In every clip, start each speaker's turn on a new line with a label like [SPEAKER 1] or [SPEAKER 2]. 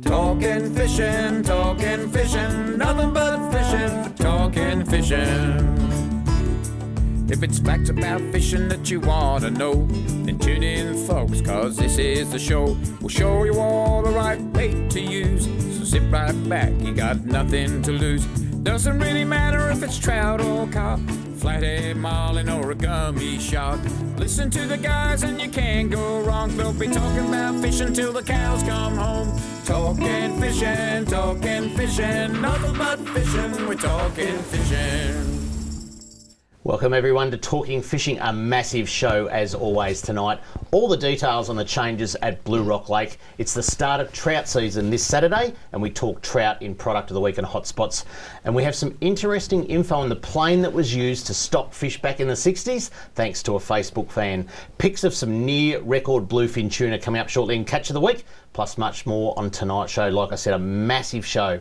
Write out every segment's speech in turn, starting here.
[SPEAKER 1] Talking fishing, nothing but fishing, talking fishing. If it's facts about fishing that you want to know, then tune in, folks, cause this is the show. We'll show you all the right bait to use, so sit right back, you got nothing to lose. Doesn't really matter if it's trout or carp, flathead, marlin or a gummy shark. Listen to the guys and you can't go wrong. They'll be talking about fishing till the cows come home. Talking fishing, nothing but fishing, we're talking fishing.
[SPEAKER 2] Welcome everyone to Talking Fishing, a massive show as always tonight. All the details on the changes at Blue Rock Lake. It's the start of trout season this Saturday and we talk trout in Product of the Week and Hotspots. And we have some interesting info on the plane that was used to stop fish back in the 60s, thanks to a Facebook fan. Pics of some near record bluefin tuna coming up shortly in Catch of the Week, plus much more on tonight's show. Like I said, a massive show.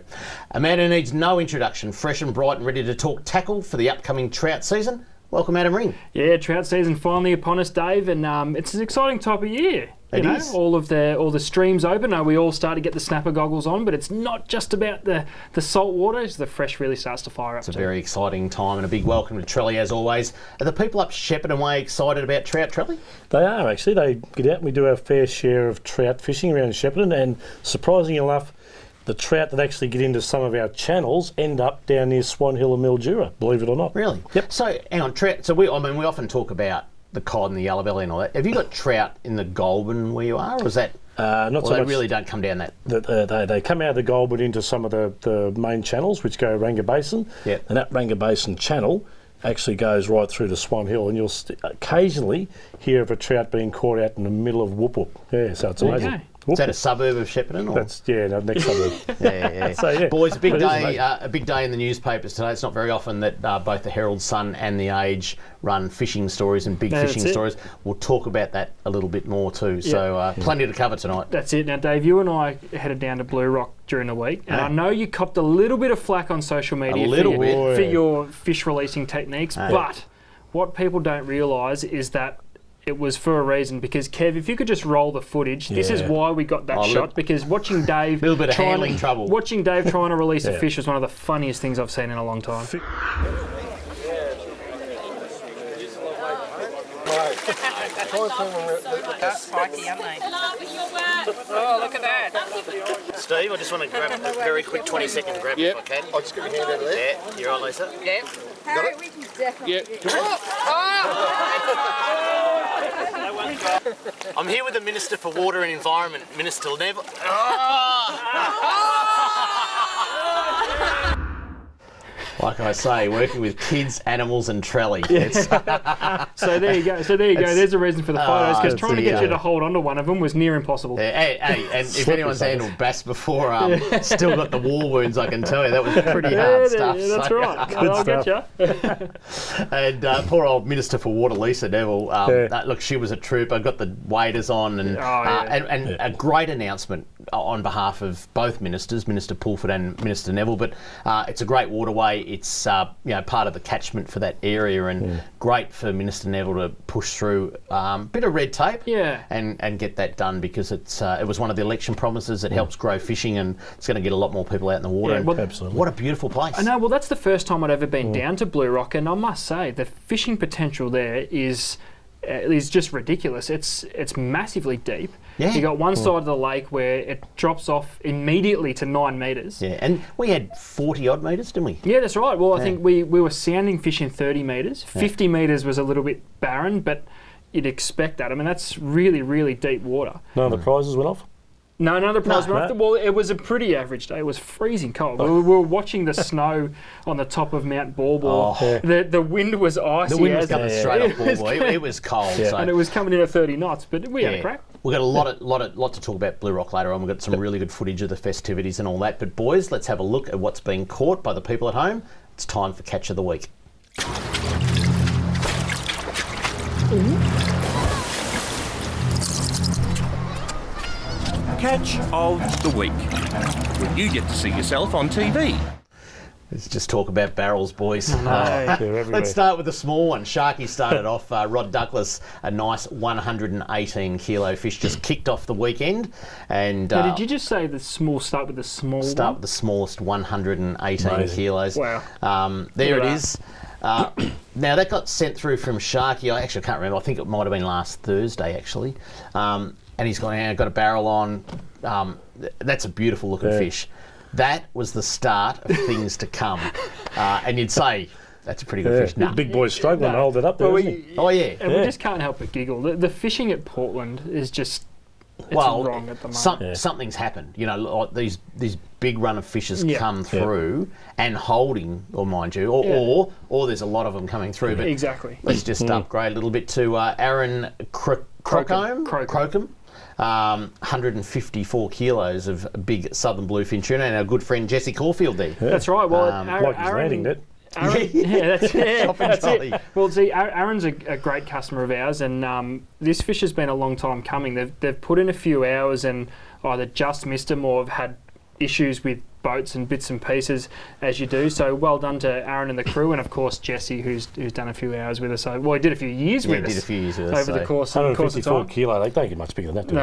[SPEAKER 2] A man who needs no introduction, fresh and bright and ready to talk tackle for the upcoming trout season. Welcome, Adam Ring.
[SPEAKER 3] Yeah, trout season finally upon us, Dave, and it's an exciting type of year.
[SPEAKER 2] It is.
[SPEAKER 3] All the streams open. We all start to get the snapper goggles on, but it's not just about the salt water. It's the fresh really starts to fire up.
[SPEAKER 2] It's a very exciting time, and a big welcome to Trelly as always. Are the people up Shepparton Way excited about trout, Trelly?
[SPEAKER 4] They are actually. They get out and we do our fair share of trout fishing around Shepparton, and surprisingly enough, the trout that actually get into some of our channels end up down near Swan Hill and Mildura, believe it or not.
[SPEAKER 2] Really?
[SPEAKER 4] Yep.
[SPEAKER 2] So, hang on, trout. So we often talk about the cod and the yellow belly and all that. Have you got trout in the Goulburn where you are, or is that?
[SPEAKER 4] Not so
[SPEAKER 2] they
[SPEAKER 4] much.
[SPEAKER 2] really don't come down that.
[SPEAKER 4] They come out of the Goulburn into some of the main channels, which go Ranga Basin.
[SPEAKER 2] Yep.
[SPEAKER 4] And that Ranga Basin channel actually goes right through to Swan Hill, and you'll occasionally hear of a trout being caught out in the middle of Whoop Whoop. Yeah, so it's amazing.
[SPEAKER 3] Okay.
[SPEAKER 2] Is that a suburb of Shepparton? Or?
[SPEAKER 4] That's no, next suburb.
[SPEAKER 2] Yeah.
[SPEAKER 4] So, yeah.
[SPEAKER 2] Boys, a big
[SPEAKER 4] But it is
[SPEAKER 2] day.
[SPEAKER 4] amazing.
[SPEAKER 2] A big day in the newspapers today. It's not very often that both the Herald Sun and the Age run fishing stories and big fishing stories. We'll talk about that a little bit more too. Yeah. So plenty to cover tonight.
[SPEAKER 3] That's it. Now, Dave, you and I headed down to Blue Rock during the week, and I know you copped a little bit of flack on social media for your fish releasing techniques, but what people don't realise is that it was for a reason, because Kev, if you could just roll the footage, this is why we got that shot, because watching Dave
[SPEAKER 2] little bit of handling trouble.
[SPEAKER 3] Watching Dave trying to release a fish was one of the funniest things I've seen in a long time.
[SPEAKER 5] Spiky, aren't they? Oh, look at that.
[SPEAKER 2] Steve, I just want to grab a very quick 20-second grab if I can.
[SPEAKER 6] I'll just get my hand over there.
[SPEAKER 2] Yeah, you're on, Lisa.
[SPEAKER 5] Yep.
[SPEAKER 6] Harry,
[SPEAKER 5] we can definitely do
[SPEAKER 2] I'm here with the Minister for Water and Environment, Minister Neville. Like I say, working with kids, animals and Trelly.
[SPEAKER 3] So there you go. There's a reason for the photos, because trying to get you to hold on to one of them was near impossible.
[SPEAKER 2] Hey, and if anyone's handled bass before, still got the war wounds, I can tell you. That was pretty hard stuff.
[SPEAKER 3] Yeah, that's right. I'll get you.
[SPEAKER 2] And poor old Minister for Water, Lisa Neville. Look, she was a trooper, got the waders on, and a great announcement on behalf of both ministers, Minister Pulford and Minister Neville. But it's a great waterway. It's part of the catchment for that area, and great for Minister Neville to push through a bit of red tape and get that done, because it was one of the election promises. It helps grow fishing, and it's going to get a lot more people out in the water.
[SPEAKER 4] Absolutely.
[SPEAKER 2] What a beautiful place.
[SPEAKER 3] I know. Well, that's the first time I'd ever been down to Blue Rock, and I must say the fishing potential there is just ridiculous. It's massively deep.
[SPEAKER 2] Yeah.
[SPEAKER 3] You got one side of the lake where it drops off immediately to 9 metres.
[SPEAKER 2] Yeah, and we had 40 odd metres, didn't we?
[SPEAKER 3] Yeah, that's right. Well, I think we were sounding fish in 30 metres. 50 metres was a little bit barren, but you'd expect that. I mean, that's really, really deep water.
[SPEAKER 4] None of the prizes went off?
[SPEAKER 3] No, none of the prizes went off. Well, it was a pretty average day. It was freezing cold. We were watching the snow on the top of Mount Bawbor. The wind was icy.
[SPEAKER 2] The wind was coming straight off Bawbor. It was cold.
[SPEAKER 3] So. And it was coming in at 30 knots, but we had a crack.
[SPEAKER 2] We've got a lot to talk about Blue Rock later on. We've got some really good footage of the festivities and all that. But boys, let's have a look at what's being caught by the people at home. It's time for Catch of the Week.
[SPEAKER 7] Catch of the Week, when you get to see yourself on TV.
[SPEAKER 2] Let's just talk about barrels, boys.
[SPEAKER 4] They're everywhere.
[SPEAKER 2] Let's start with the small one. Sharky started off. Rod Douglas, a nice 118 kilo fish, just kicked off the weekend. And
[SPEAKER 3] Now, did you just say the small start with the small
[SPEAKER 2] start
[SPEAKER 3] one?
[SPEAKER 2] with the smallest, 118
[SPEAKER 4] Amazing.
[SPEAKER 2] kilos.
[SPEAKER 3] Wow.
[SPEAKER 2] There
[SPEAKER 3] Look
[SPEAKER 2] it
[SPEAKER 3] at
[SPEAKER 2] is. Now that got sent through from Sharky. I actually can't remember. I think it might have been last Thursday actually. And he's got a barrel on. That's a beautiful looking fish. That was the start of things to come. And you'd say that's a pretty good fish.
[SPEAKER 4] The big boy's struggling to hold it up there, isn't he?
[SPEAKER 2] Oh yeah.
[SPEAKER 3] And we just can't help but giggle. The fishing at Portland is just wrong at the moment.
[SPEAKER 2] Something's happened. You know, like these big run of fishes come through and holding, or mind you, or there's a lot of them coming through. But
[SPEAKER 3] Exactly.
[SPEAKER 2] let's just upgrade a little bit to Aaron Crocombe. 154 kilos of big southern bluefin tuna, and our good friend Jesse Caulfield there.
[SPEAKER 3] That's right. Well,
[SPEAKER 4] Like he's landing it.
[SPEAKER 3] That's it. Well, see, Aaron's a great customer of ours, and this fish has been a long time coming. They've put in a few hours and either just missed them or have had issues with boats and bits and pieces, as you do. So well done to Aaron and the crew, and of course Jesse, who's done a few hours with us. Well, he did a few years with us.
[SPEAKER 2] Did a few years with us
[SPEAKER 3] over the course of
[SPEAKER 4] 154
[SPEAKER 3] time.
[SPEAKER 4] kilo. They don't get much bigger than that, do they?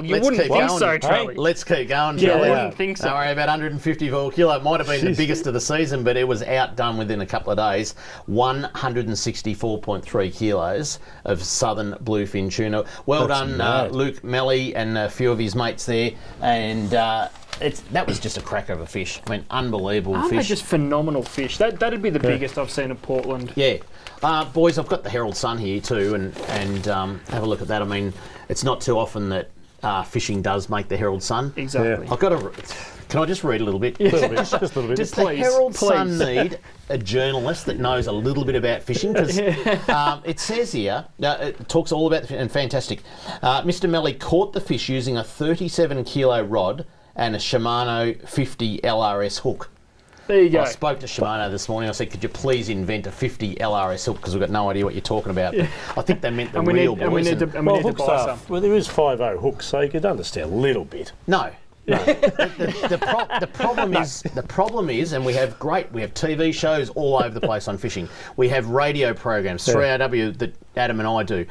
[SPEAKER 3] You wouldn't think
[SPEAKER 2] going.
[SPEAKER 3] so, Charlie.
[SPEAKER 2] Let's keep going,
[SPEAKER 3] Yeah,
[SPEAKER 2] Charlie.
[SPEAKER 3] I wouldn't think so.
[SPEAKER 2] Don't worry about 154 kilo. It might have been the biggest of the season, but it was outdone within a couple of days. 164.3 kilos of southern bluefin tuna. Well
[SPEAKER 4] That's
[SPEAKER 2] done,
[SPEAKER 4] mad.
[SPEAKER 2] Luke Melly and a few of his mates there. And that was just a cracker of a fish. I mean, unbelievable
[SPEAKER 3] Aren't they
[SPEAKER 2] fish.
[SPEAKER 3] just phenomenal fish? That'd be the biggest I've seen at Portland.
[SPEAKER 2] Yeah. Boys, I've got the Herald Sun here too, and have a look at that. I mean, it's not too often that fishing does make the Herald Sun.
[SPEAKER 3] Exactly.
[SPEAKER 2] I've got to. Can I just read a little bit?
[SPEAKER 4] Just a little bit.
[SPEAKER 2] Does
[SPEAKER 3] Please,
[SPEAKER 2] the Herald
[SPEAKER 3] please.
[SPEAKER 2] Sun need a journalist that knows a little bit about fishing? Because it says here, it talks all about and fantastic. Mr. Melly caught the fish using a 37 kilo rod and a Shimano 50 LRS hook.
[SPEAKER 3] There you go.
[SPEAKER 2] I spoke to Shimano this morning. I said, could you please invent a 50 LRS hook, because we've got no idea what you're talking about. But I think they meant the
[SPEAKER 3] And we
[SPEAKER 2] real
[SPEAKER 3] need, and we
[SPEAKER 2] boys.
[SPEAKER 3] need to,
[SPEAKER 2] and-
[SPEAKER 3] and we need to
[SPEAKER 4] hooks
[SPEAKER 3] buy
[SPEAKER 4] are,
[SPEAKER 3] some.
[SPEAKER 4] well, there is 5.0 hooks, so you could understand a little bit.
[SPEAKER 2] No. The problem is, and we have TV shows all over the place on fishing. We have radio programs, 3RW, that Adam and I do.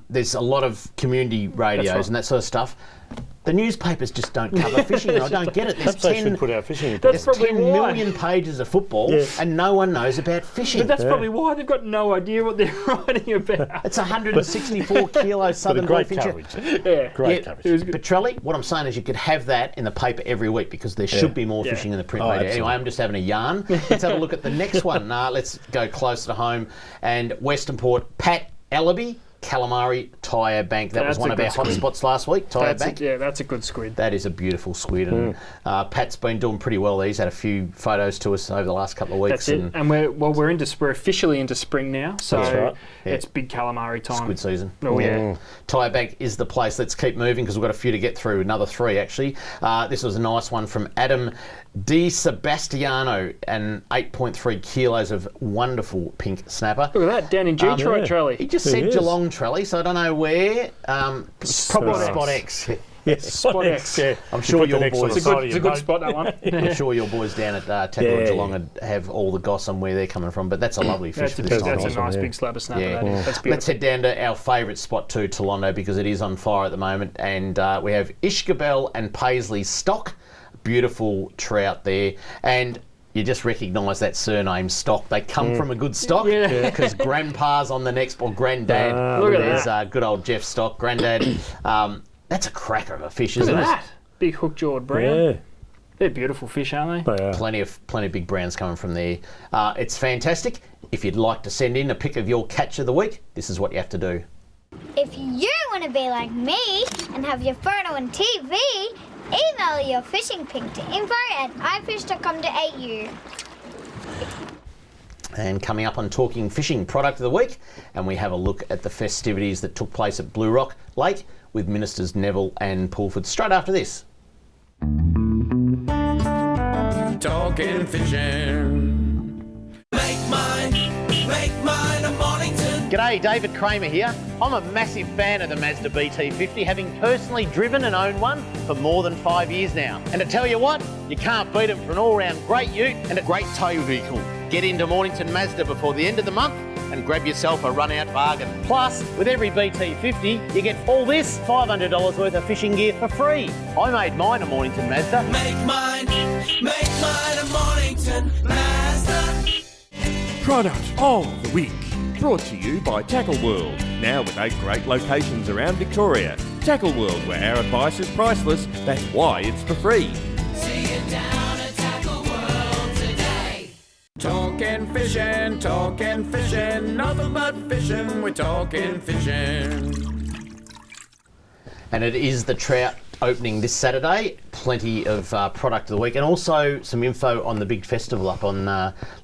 [SPEAKER 2] There's a lot of community radios and that sort of stuff. The newspapers just don't cover fishing, and I don't get it. There's
[SPEAKER 4] Perhaps they should put out fishing.
[SPEAKER 3] That's
[SPEAKER 2] there's
[SPEAKER 3] probably
[SPEAKER 2] 10
[SPEAKER 3] why.
[SPEAKER 2] million pages of football, and no one knows about fishing.
[SPEAKER 3] But that's probably why they've got no idea what they're writing about.
[SPEAKER 2] It's 164 kilo
[SPEAKER 4] But a
[SPEAKER 2] southern
[SPEAKER 4] great
[SPEAKER 2] bluefin tuna.
[SPEAKER 4] coverage.
[SPEAKER 3] Yeah.
[SPEAKER 4] Great
[SPEAKER 2] Yeah,
[SPEAKER 4] coverage.
[SPEAKER 2] but Trelly, what I'm saying is you could have that in the paper every week, because there should be more fishing in the print
[SPEAKER 4] Oh,
[SPEAKER 2] media.
[SPEAKER 4] absolutely.
[SPEAKER 2] Anyway, I'm just having a yarn. Let's have a look at the next one. Let's go closer to home. And Western Port, Pat Ellaby, Calamari Tyre Bank. That was
[SPEAKER 3] That's
[SPEAKER 2] one
[SPEAKER 3] a
[SPEAKER 2] of our
[SPEAKER 3] good squid.
[SPEAKER 2] hotspots last week, Tyre Bank.
[SPEAKER 3] That's a good squid.
[SPEAKER 2] That is a beautiful squid, and Pat's been doing pretty well. He's had a few photos to us over the last couple of weeks.
[SPEAKER 3] That's it. And we're officially into spring now, so
[SPEAKER 4] That's right.
[SPEAKER 3] it's big calamari time.
[SPEAKER 2] Squid season.
[SPEAKER 3] Oh yeah.
[SPEAKER 2] Tyre Bank is the place. Let's keep moving, because we've got a few to get through. Another 3 actually. This was a nice one from Adam Di Sebastiano, and 8.3 kilos of wonderful pink snapper.
[SPEAKER 3] Look at that, down in Detroit,
[SPEAKER 4] yeah.
[SPEAKER 3] Charlie.
[SPEAKER 2] He just
[SPEAKER 4] There
[SPEAKER 2] said
[SPEAKER 4] he is.
[SPEAKER 2] Geelong Trelly, so I don't know where. Probably
[SPEAKER 4] Spot
[SPEAKER 2] Spot X.
[SPEAKER 4] Yes,
[SPEAKER 3] Spot X.
[SPEAKER 4] Yeah.
[SPEAKER 2] I'm sure your
[SPEAKER 4] X on
[SPEAKER 2] boys-
[SPEAKER 4] the
[SPEAKER 3] It's
[SPEAKER 4] side of
[SPEAKER 3] a
[SPEAKER 4] your
[SPEAKER 3] good
[SPEAKER 4] boat.
[SPEAKER 3] spot, that one.
[SPEAKER 2] I'm sure your boys down at Tackle
[SPEAKER 4] Yeah,
[SPEAKER 2] and Geelong would have all the goss on where they're coming from, but that's a lovely fish
[SPEAKER 3] That's,
[SPEAKER 2] for
[SPEAKER 3] a,
[SPEAKER 2] this time
[SPEAKER 3] that's
[SPEAKER 2] of
[SPEAKER 3] a
[SPEAKER 2] year.
[SPEAKER 3] nice
[SPEAKER 4] yeah.
[SPEAKER 3] big slab of snapper.
[SPEAKER 2] Yeah.
[SPEAKER 3] That is. That's
[SPEAKER 2] Let's
[SPEAKER 3] beautiful.
[SPEAKER 2] head down to our favourite spot too, Tolondo, because it is on fire at the moment, and we have Ishkabel and Paisley Stock. Beautiful trout there, and you just recognise that surname Stock. They come from a good stock,
[SPEAKER 3] Yeah.
[SPEAKER 2] because Grandpa's on the next, or Granddad.
[SPEAKER 3] Look at
[SPEAKER 2] There's
[SPEAKER 3] that.
[SPEAKER 2] good old Jeff Stock, Granddad. That's a cracker of a fish,
[SPEAKER 3] Look
[SPEAKER 2] isn't
[SPEAKER 3] at
[SPEAKER 2] it?
[SPEAKER 3] that. Big hook-jawed brown.
[SPEAKER 4] Yeah.
[SPEAKER 3] They're beautiful fish, aren't they?
[SPEAKER 4] They are.
[SPEAKER 2] Plenty of big browns coming from there. It's fantastic. If you'd like to send in a pic of your catch of the week, this is what you have to do.
[SPEAKER 6] If you want to be like me and have your photo on TV, email your fishing pic to info@ifish.com.au.
[SPEAKER 2] And coming up on Talking Fishing Product of the Week, and we have a look at the festivities that took place at Blue Rock Lake with Ministers Neville and Pulford straight after this.
[SPEAKER 1] Talking fishing.
[SPEAKER 7] Make mine a Mornington
[SPEAKER 2] G'day, David Kramer here. I'm a massive fan of the Mazda BT50, having personally driven and owned one for more than 5 years now. And to tell you what, you can't beat them for an all-round great ute and a great tow vehicle. Get into Mornington Mazda before the end of the month and grab yourself a run-out bargain. Plus, with every BT50, you get all this $500 worth of fishing gear for free. I made mine a Mornington Mazda.
[SPEAKER 7] Make mine a Mornington Mazda.
[SPEAKER 8] Product of the week. Brought to you by Tackle World. Now with 8 great locations around Victoria. Tackle World, where our advice is priceless. That's why it's for free.
[SPEAKER 7] See you down at Tackle World today.
[SPEAKER 1] Talking fishing, nothing but fishing, we're talking fishing.
[SPEAKER 2] And it is the trout opening this Saturday. Plenty of product of the week, and also some info on the big festival up on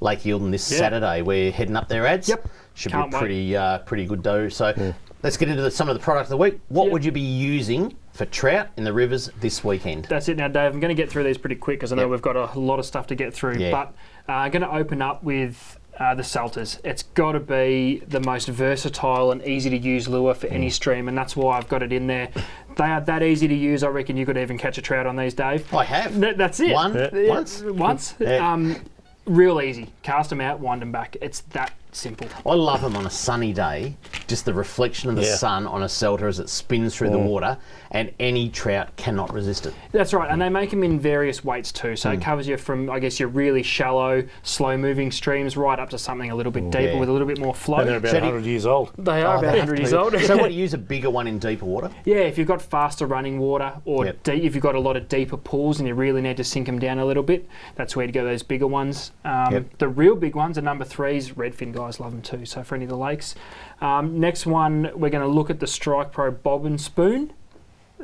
[SPEAKER 2] Lake Eildon this Saturday. We're heading up there, Ads.
[SPEAKER 3] Yep.
[SPEAKER 2] Should
[SPEAKER 3] Can't
[SPEAKER 2] be pretty good though. So let's get into some of the product of the week. What would you be using for trout in the rivers this weekend?
[SPEAKER 3] That's it now, Dave. I'm going to get through these pretty quick because I know we've got a lot of stuff to get through.
[SPEAKER 2] Yeah.
[SPEAKER 3] But I'm going to open up with the Salters. It's got to be the most versatile and easy to use lure for any stream, and that's why I've got it in there. They are that easy to use. I reckon you could even catch a trout on these, Dave.
[SPEAKER 2] I have.
[SPEAKER 3] That's it.
[SPEAKER 2] Once. Yeah.
[SPEAKER 3] Real easy. Cast them out, wind them back. It's that simple.
[SPEAKER 2] I love them on a sunny day, just the reflection of the sun on a Celta as it spins through the water, and any trout cannot resist it.
[SPEAKER 3] That's right, and they make them in various weights too, so it covers you from, I guess, your really shallow, slow-moving streams right up to something a little bit deeper with a little bit more flow.
[SPEAKER 4] And they're about 100 years old.
[SPEAKER 3] They are about 100 years old.
[SPEAKER 2] So what, do you use a bigger one in deeper water?
[SPEAKER 3] Yeah, if you've got faster running water, or if you've got a lot of deeper pools and you really need to sink them down a little bit, that's where to go, those bigger ones. The real big ones are number 3s. Redfin guys love them too, so for any of the lakes. Next one, we're going to look at the Strike Pro Bob and Spoon.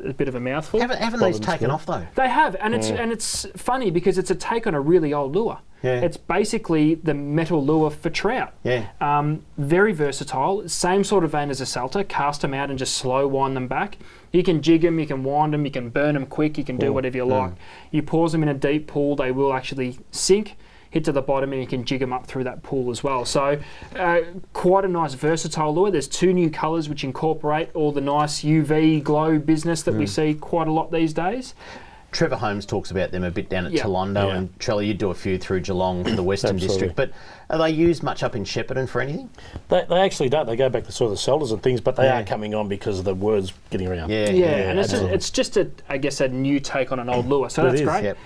[SPEAKER 3] A bit of a mouthful.
[SPEAKER 2] Haven't these taken off though?
[SPEAKER 3] They have, and it's funny because it's a take on a really old lure.
[SPEAKER 2] Yeah.
[SPEAKER 3] It's basically the metal lure for trout.
[SPEAKER 2] Yeah.
[SPEAKER 3] Very versatile. Same sort of vein as a Salter. Cast them out and just slow wind them back. You can jig them, you can wind them, you can burn them quick, you can do whatever you like. You pause them in a deep pool, they will actually sink, hit to the bottom, and you can jig them up through that pool as well. So quite a nice versatile lure. There's 2 new colours which incorporate all the nice UV glow business that we see quite a lot these days.
[SPEAKER 2] Trevor Holmes talks about them a bit down at Tolondo, and Trelly, you do a few through Geelong, the Western District. But are they used much up in Shepparton for anything?
[SPEAKER 4] They actually don't. They go back to sort of the Celtas and things, but they are coming on because of the words getting around.
[SPEAKER 3] And it's just a new take on an old lure, so that's great.
[SPEAKER 2] Yep.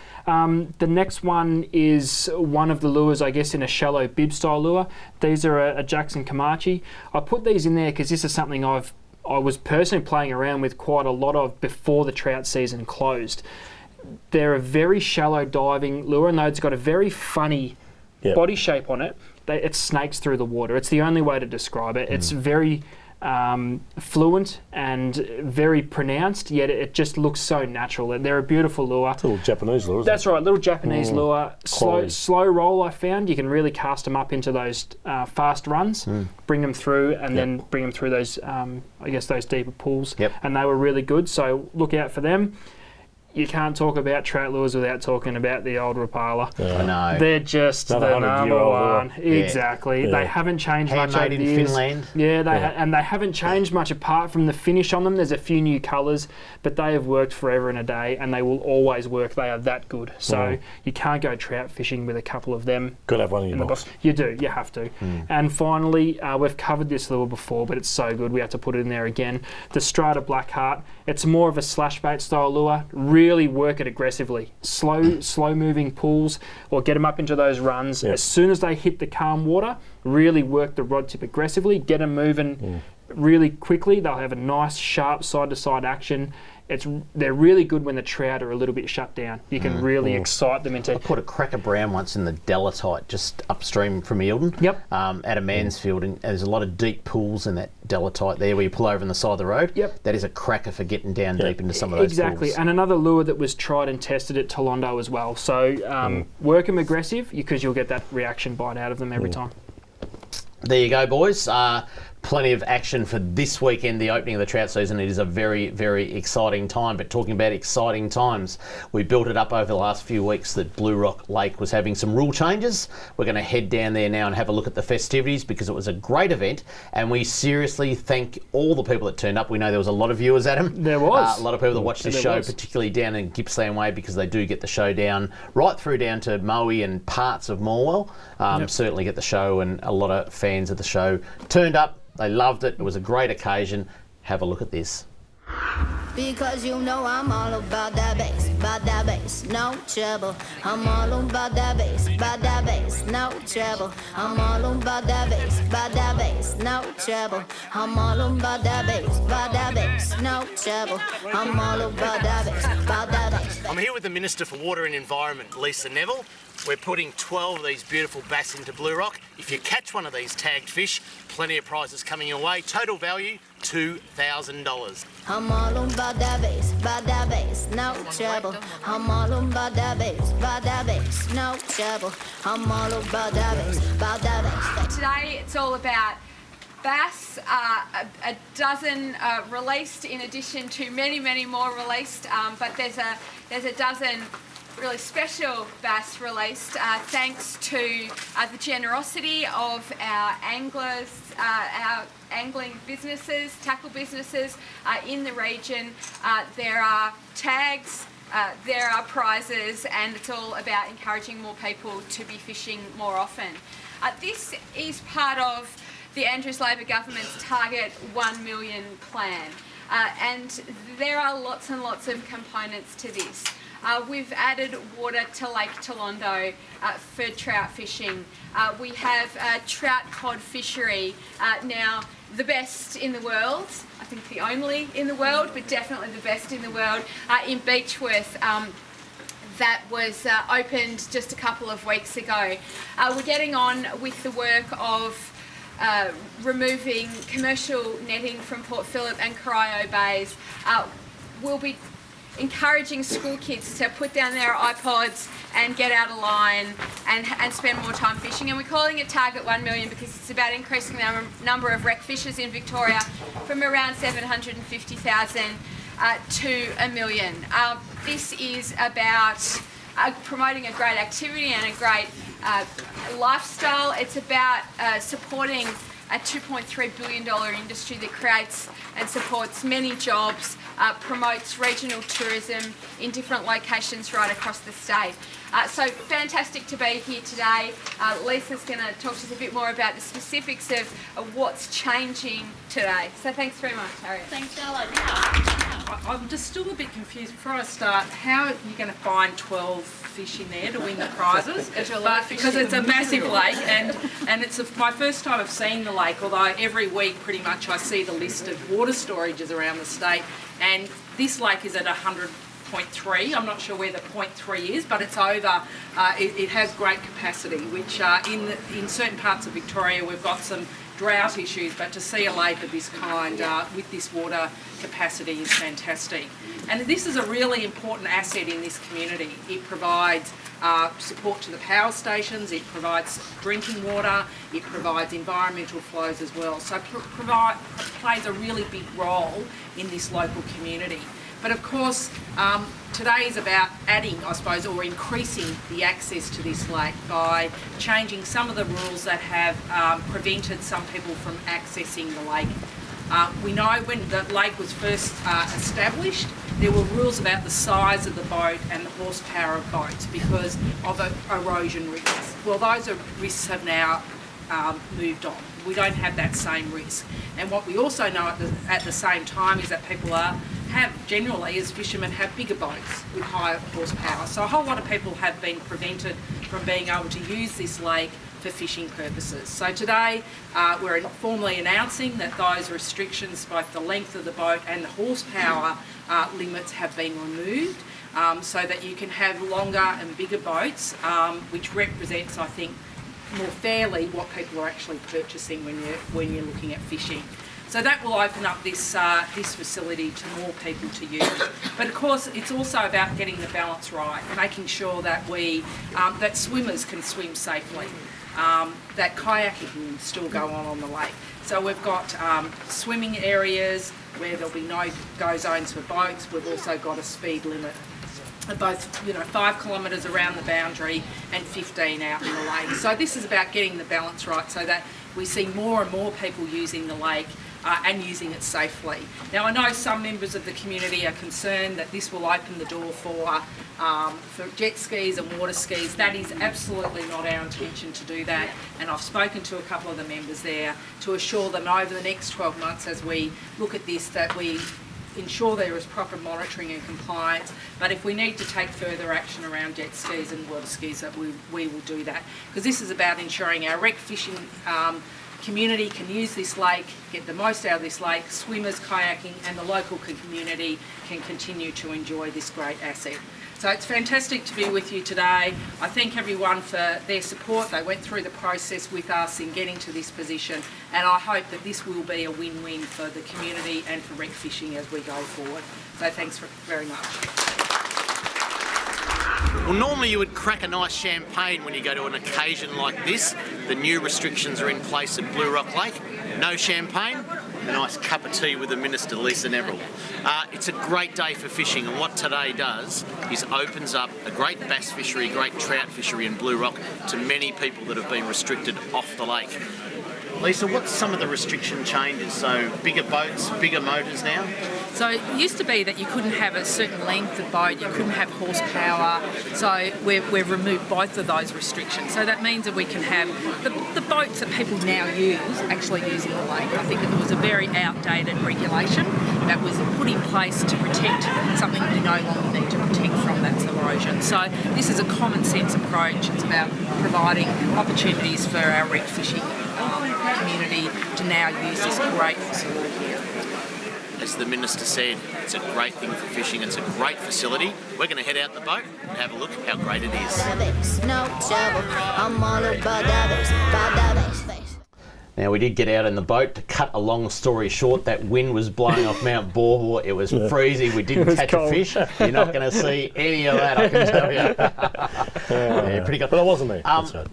[SPEAKER 3] The next one is one of the lures, I guess, in a shallow bib style lure. These are a Jackson Comanche. I put these in there because this is something I was personally playing around with quite a lot of before the trout season closed. They're a very shallow diving lure, and though it's got a very funny body shape on it, it snakes through the water. It's the only way to describe it. It's very fluent and very pronounced, yet it just looks so natural. They're a beautiful lure.
[SPEAKER 4] It's a little Japanese lure, isn't
[SPEAKER 3] That's
[SPEAKER 4] it?
[SPEAKER 3] right, little Japanese lure. Slow roll, I found. You can really cast them up into those fast runs, bring them through, and then bring them through those, those deeper pools. And they were really good, so look out for them. You can't talk about trout lures without talking about the old Rapala.
[SPEAKER 2] I know.
[SPEAKER 3] They're just the number one. Exactly. They haven't changed much over the years.
[SPEAKER 2] Handmade in Finland.
[SPEAKER 3] Yeah, and they haven't changed much apart from the finish on them. There's a few new colours, but they have worked forever and a day, and they will always work. They are that good. So you can't go trout fishing with a couple of them.
[SPEAKER 4] Got to have one in your box.
[SPEAKER 3] You do. You have to. And finally, we've covered this lure before, but it's so good we have to put it in there again. The Strata Blackheart. It's more of a slash bait style lure. Really work it aggressively. Slow moving pools, or get them up into those runs. As soon as they hit the calm water, really work the rod tip aggressively, get them moving really quickly. They'll have a nice sharp side to side action. They're really good when the trout are a little bit shut down. You can really excite them into...
[SPEAKER 2] I caught a cracker brown once in the Delatite just upstream from Eildon at a Mansfield, and there's a lot of deep pools in that Delatite there where you pull over on the side of the road. That is a cracker for getting down deep into some of those pools.
[SPEAKER 3] And another lure that was tried and tested at Tolondo as well. So work them aggressive because you'll get that reaction bite out of them every time.
[SPEAKER 2] There you go, boys. plenty of action for this weekend, the opening of the trout season. It is a very, very exciting time. But talking about exciting times, we built it up over the last few weeks that Blue Rock Lake was having some rule changes. We're going to head down there now and have a look at the festivities because it was a great event, and we seriously thank all the people that turned up. We know there was a lot of viewers, Adam.
[SPEAKER 3] There was.
[SPEAKER 2] A lot of people that watched this show, particularly down in Gippsland Way, because they do get the show down right through down to Moe and parts of Morwell. Certainly get the show, and a lot of fans of the show turned up. They loved it. It was a great occasion. Have a look at this.
[SPEAKER 9] Because you know I'm all about that bass, no trouble. I'm all about that bass, no trouble. I'm all about that bass, no trouble. I'm all about that bass, no trouble. I'm all about that bass.
[SPEAKER 2] I'm here with the Minister for Water and Environment, Lisa Neville. We're putting 12 of these beautiful bass into Blue Rock. If you catch one of these tagged fish, plenty of prizes coming your way. Total value, $2,000.
[SPEAKER 9] I'm all about that bass, no trouble. I'm all about that bass, no trouble. I'm all about that bass.
[SPEAKER 5] Today it's all about bass, a dozen released in addition to many, many more released, but there's a dozen really special bass released thanks to the generosity of our anglers, our angling businesses, tackle businesses in the region. There are tags, there are prizes, and it's all about encouraging more people to be fishing more often. This is part of the Andrews Labor government's Target 1 Million plan, and there are lots and lots of components to this. We've added water to Lake Tolondo for trout fishing. We have a trout cod fishery, now the best in the world, I think the only in the world, but definitely the best in the world, in Beechworth. That was opened just a couple of weeks ago. We're getting on with the work of removing commercial netting from Port Phillip and Corio Bays. We'll be encouraging school kids to put down their iPods and get out of line and spend more time fishing. And we're calling it Target 1 Million because it's about increasing the number of wreck fishers in Victoria from around 750,000 to 1 million. This is about promoting a great activity and a great lifestyle. It's about supporting a $2.3 billion industry that creates and supports many jobs, promotes regional tourism in different locations right across the state. So fantastic to be here today. Lisa's going to talk to us a bit more about the specifics of what's changing today. So thanks very much, Harriet.
[SPEAKER 10] Thanks, Charlotte. I'm just still a bit confused. Before I start, how are you going to find 12 fish in there to win the prizes? Because it's a massive lake, and it's my first time I've seen the lake, although every week pretty much I see the list of water storages around the state, and this lake is at 100.3. I'm not sure where the 0.3 is, but it's over. It has great capacity, which in certain parts of Victoria we've got some drought issues, but to see a lake of this kind with this water capacity is fantastic. And this is a really important asset in this community. It provides support to the power stations, it provides drinking water, it provides environmental flows as well. So it plays a really big role in this local community. But of course, today is about adding, I suppose, or increasing the access to this lake by changing some of the rules that have prevented some people from accessing the lake. We know when the lake was first established, there were rules about the size of the boat and the horsepower of boats because of erosion risks. Well, those risks have now moved on. We don't have that same risk. And what we also know at the same time is that people generally, as fishermen, have bigger boats with higher horsepower. So a whole lot of people have been prevented from being able to use this lake for fishing purposes. So today we're formally announcing that those restrictions, both the length of the boat and the horsepower limits, have been removed so that you can have longer and bigger boats, which represents, I think, more fairly what people are actually purchasing when you're looking at fishing. So that will open up this facility to more people to use. But of course, it's also about getting the balance right, making sure that that swimmers can swim safely. that kayaking can still go on the lake. So we've got swimming areas where there'll be no go zones for boats. We've also got a speed limit of both 5 kilometres around the boundary and 15 out in the lake. So this is about getting the balance right so that we see more and more people using the lake and using it safely. Now I know some members of the community are concerned that this will open the door for jet skis and water skis. That is absolutely not our intention to do that, and I've spoken to a couple of the members there to assure them over the next 12 months as we look at this that we ensure there is proper monitoring and compliance, but if we need to take further action around jet skis and water skis, that we will do that, because this is about ensuring our rec fishing community can use this lake, get the most out of this lake, swimmers, kayaking and the local community can continue to enjoy this great asset. So it's fantastic to be with you today. I thank everyone for their support. They went through the process with us in getting to this position, and I hope that this will be a win-win for the community and for rec fishing as we go forward. So thanks very much.
[SPEAKER 2] Well, normally you would crack a nice champagne when you go to an occasion like this. The new restrictions are in place at Blue Rock Lake. No champagne, a nice cup of tea with the Minister, Lisa Neville. It's a great day for fishing, and what today does is opens up a great bass fishery, great trout fishery in Blue Rock to many people that have been restricted off the lake. Lisa, what's some of the restriction changes? So bigger boats, bigger motors now?
[SPEAKER 10] So it used to be that you couldn't have a certain length of boat, you couldn't have horsepower, so we've removed both of those restrictions. So that means that we can have the boats that people now use actually using the lake. I think that there was a very outdated regulation that was put in place to protect something we no longer need to protect from, that's erosion. So this is a common sense approach. It's about providing opportunities for our rec fishing community to now use this great facility here.
[SPEAKER 2] As the Minister said, it's a great thing for fishing. It's a great facility. We're going to head out the boat and have a look how great it is.
[SPEAKER 9] No trouble. I'm all about that bass.
[SPEAKER 2] Now, we did get out in the boat. To cut a long story short, that wind was blowing off Mount Borbor. It was freezing. We didn't catch a fish. You're not going to see any of that, I can tell you. Yeah, pretty good.
[SPEAKER 4] But I wasn't there.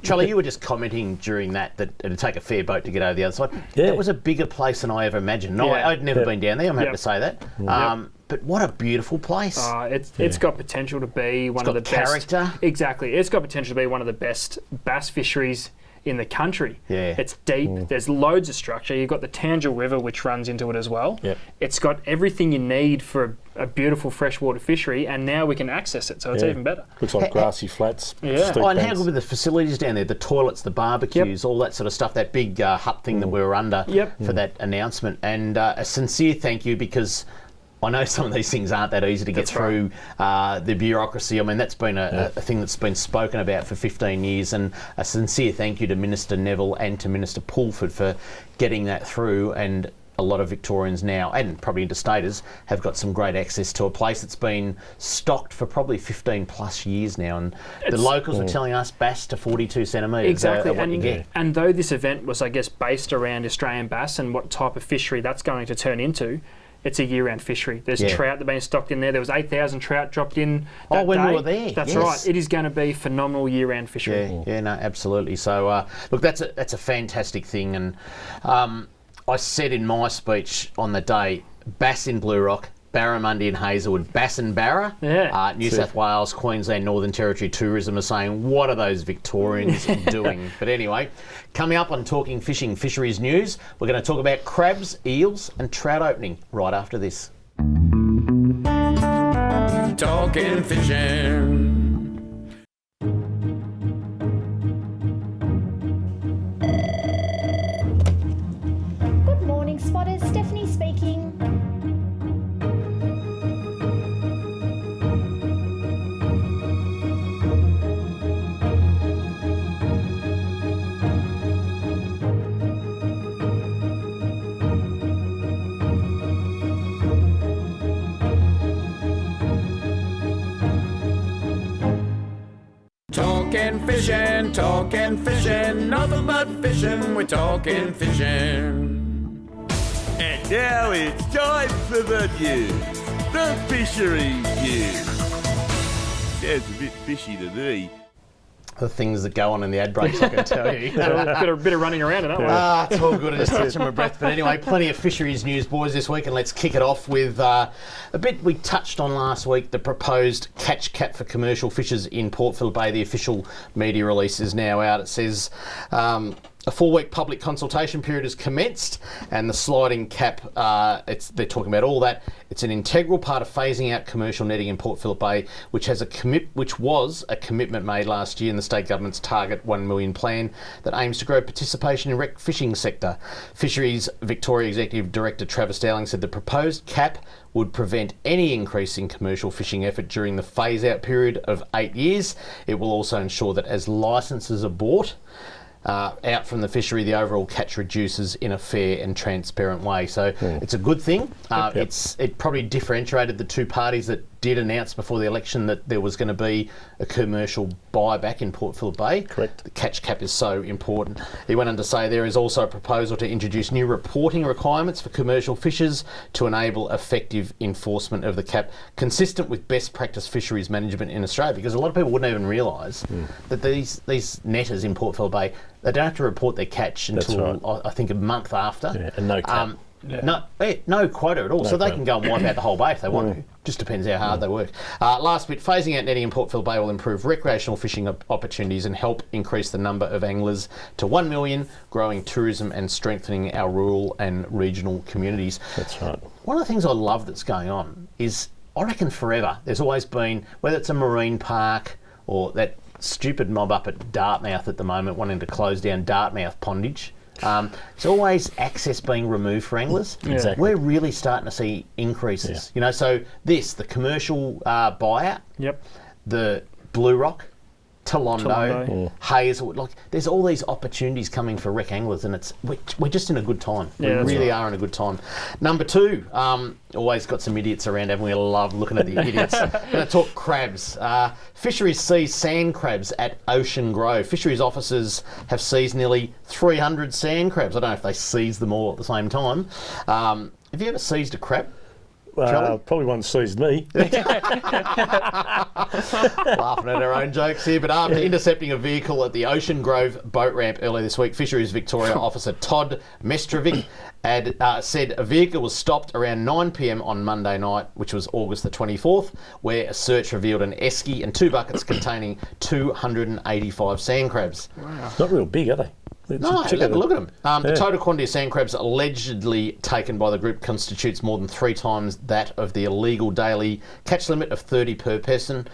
[SPEAKER 2] Charlie, you were just commenting during that it'd take a fair boat to get over the other side. Yeah. That was a bigger place than I ever imagined. No, I'd never been down there. I'm happy to say that. But what a beautiful place.
[SPEAKER 3] It's got potential to be one of the best.
[SPEAKER 2] Character.
[SPEAKER 3] Exactly. It's got potential to be one of the best bass fisheries in the country.
[SPEAKER 2] Yeah.
[SPEAKER 3] It's deep. There's loads of structure. You've got the Tangel River, which runs into it as well.
[SPEAKER 4] Yep.
[SPEAKER 3] It's got everything you need for a beautiful freshwater fishery, and now we can access it, so it's even better.
[SPEAKER 4] Looks like grassy flats.
[SPEAKER 3] Yeah.
[SPEAKER 2] Oh, and how good were the facilities down there? The toilets, the barbecues, all that sort of stuff. That big hut thing that we were under for that announcement. And a sincere thank you, because I know some of these things aren't that easy to get through the bureaucracy. I mean, that's been a thing that's been spoken about for 15 years, and a sincere thank you to Minister Neville and to Minister Pulford for getting that through. And a lot of Victorians now, and probably interstaters, have got some great access to a place that's been stocked for probably 15 plus years now. And the locals were telling us bass to 42 centimetres.
[SPEAKER 3] Exactly. And though this event was, I guess, based around Australian bass and what type of fishery that's going to turn into, it's a year-round fishery. There's trout that are being stocked in there. There was 8,000 trout dropped in that
[SPEAKER 2] when
[SPEAKER 3] day.
[SPEAKER 2] we were there.
[SPEAKER 3] That's right. It is going to be phenomenal year-round fishery.
[SPEAKER 2] Yeah, no, absolutely. So, look, that's a fantastic thing. And I said in my speech on the day, bass in Blue Rock, Barramundi and Hazelwood, bass and barra.
[SPEAKER 3] Yeah.
[SPEAKER 2] New South Wales, Queensland, Northern Territory Tourism are saying, what are those Victorians doing? But anyway, coming up on Talking Fishing Fisheries News, we're going to talk about crabs, eels and trout opening right after this.
[SPEAKER 1] Talking fishing.
[SPEAKER 6] Good morning, spotters. Stephanie speaking.
[SPEAKER 1] Talking fishing, nothing but fishing, we're talking fishing.
[SPEAKER 8] And now it's time for the news. The fisheries news. Sounds a bit fishy to me.
[SPEAKER 2] the things that go on in the ad breaks, I can tell you.
[SPEAKER 3] Got a bit of running around in that one.
[SPEAKER 2] It's all good. I just catching my breath. But anyway, plenty of fisheries news, boys, this week, and let's kick it off with a bit we touched on last week, the proposed catch cap for commercial fishers in Port Phillip Bay. The official media release is now out. It says a 4-week public consultation period has commenced, and the sliding cap, they're talking about all that. It's an integral part of phasing out commercial netting in Port Phillip Bay, which was a commitment made last year in the state government's Target 1 million plan that aims to grow participation in rec fishing sector. Fisheries Victoria Executive Director Travis Dowling said the proposed cap would prevent any increase in commercial fishing effort during the phase-out period of 8 years. It will also ensure that as licences are bought out from the fishery, the overall catch reduces in a fair and transparent way. So it's a good thing. It probably differentiated the two parties that did announce before the election that there was going to be a commercial buyback in Port Phillip Bay.
[SPEAKER 4] Correct.
[SPEAKER 2] The catch cap is so important. He went on to say there is also a proposal to introduce new reporting requirements for commercial fishers to enable effective enforcement of the cap, consistent with best practice fisheries management in Australia, because a lot of people wouldn't even realise that these netters in Port Phillip Bay, they don't have to report their catch until I think a month after.
[SPEAKER 4] Yeah, and no cap.
[SPEAKER 2] No quota at all, so they can go and wipe out the whole bay if they want to. Just depends how hard they work. Last bit, phasing out netting in Port Phillip Bay will improve recreational fishing opportunities and help increase the number of anglers to 1 million, growing tourism and strengthening our rural and regional communities.
[SPEAKER 4] That's right.
[SPEAKER 2] One of the things I love that's going on is, I reckon forever, there's always been, whether it's a marine park or that stupid mob up at Dartmouth at the moment wanting to close down Dartmouth Pondage, there's always access being removed for anglers.
[SPEAKER 4] Exactly.
[SPEAKER 2] We're really starting to see increases. You know, so the commercial buyout, the Blue Rock, Talondo, Hazelwood, like there's all these opportunities coming for rec anglers, and we're just in a good time. We really are in a good time. Number 2, always got some idiots around, haven't we? I love looking at the idiots. Going to talk crabs. Fisheries seized sand crabs at Ocean Grove. Fisheries officers have seized nearly 300 sand crabs. I don't know if they seized them all at the same time. Have you ever seized a crab?
[SPEAKER 4] Probably one seized me.
[SPEAKER 2] Laughing at our own jokes here, but after intercepting a vehicle at the Ocean Grove boat ramp earlier this week, Fisheries Victoria officer Todd Mestrovic had said a vehicle was stopped around 9 p.m. on Monday night, which was August the 24th, where a search revealed an esky and 2 buckets containing 285 sand crabs.
[SPEAKER 4] Wow. Not real big, are they?
[SPEAKER 2] No, look at them. The total quantity of sand crabs allegedly taken by the group constitutes more than 3 times that of the illegal daily catch limit of 30 per person,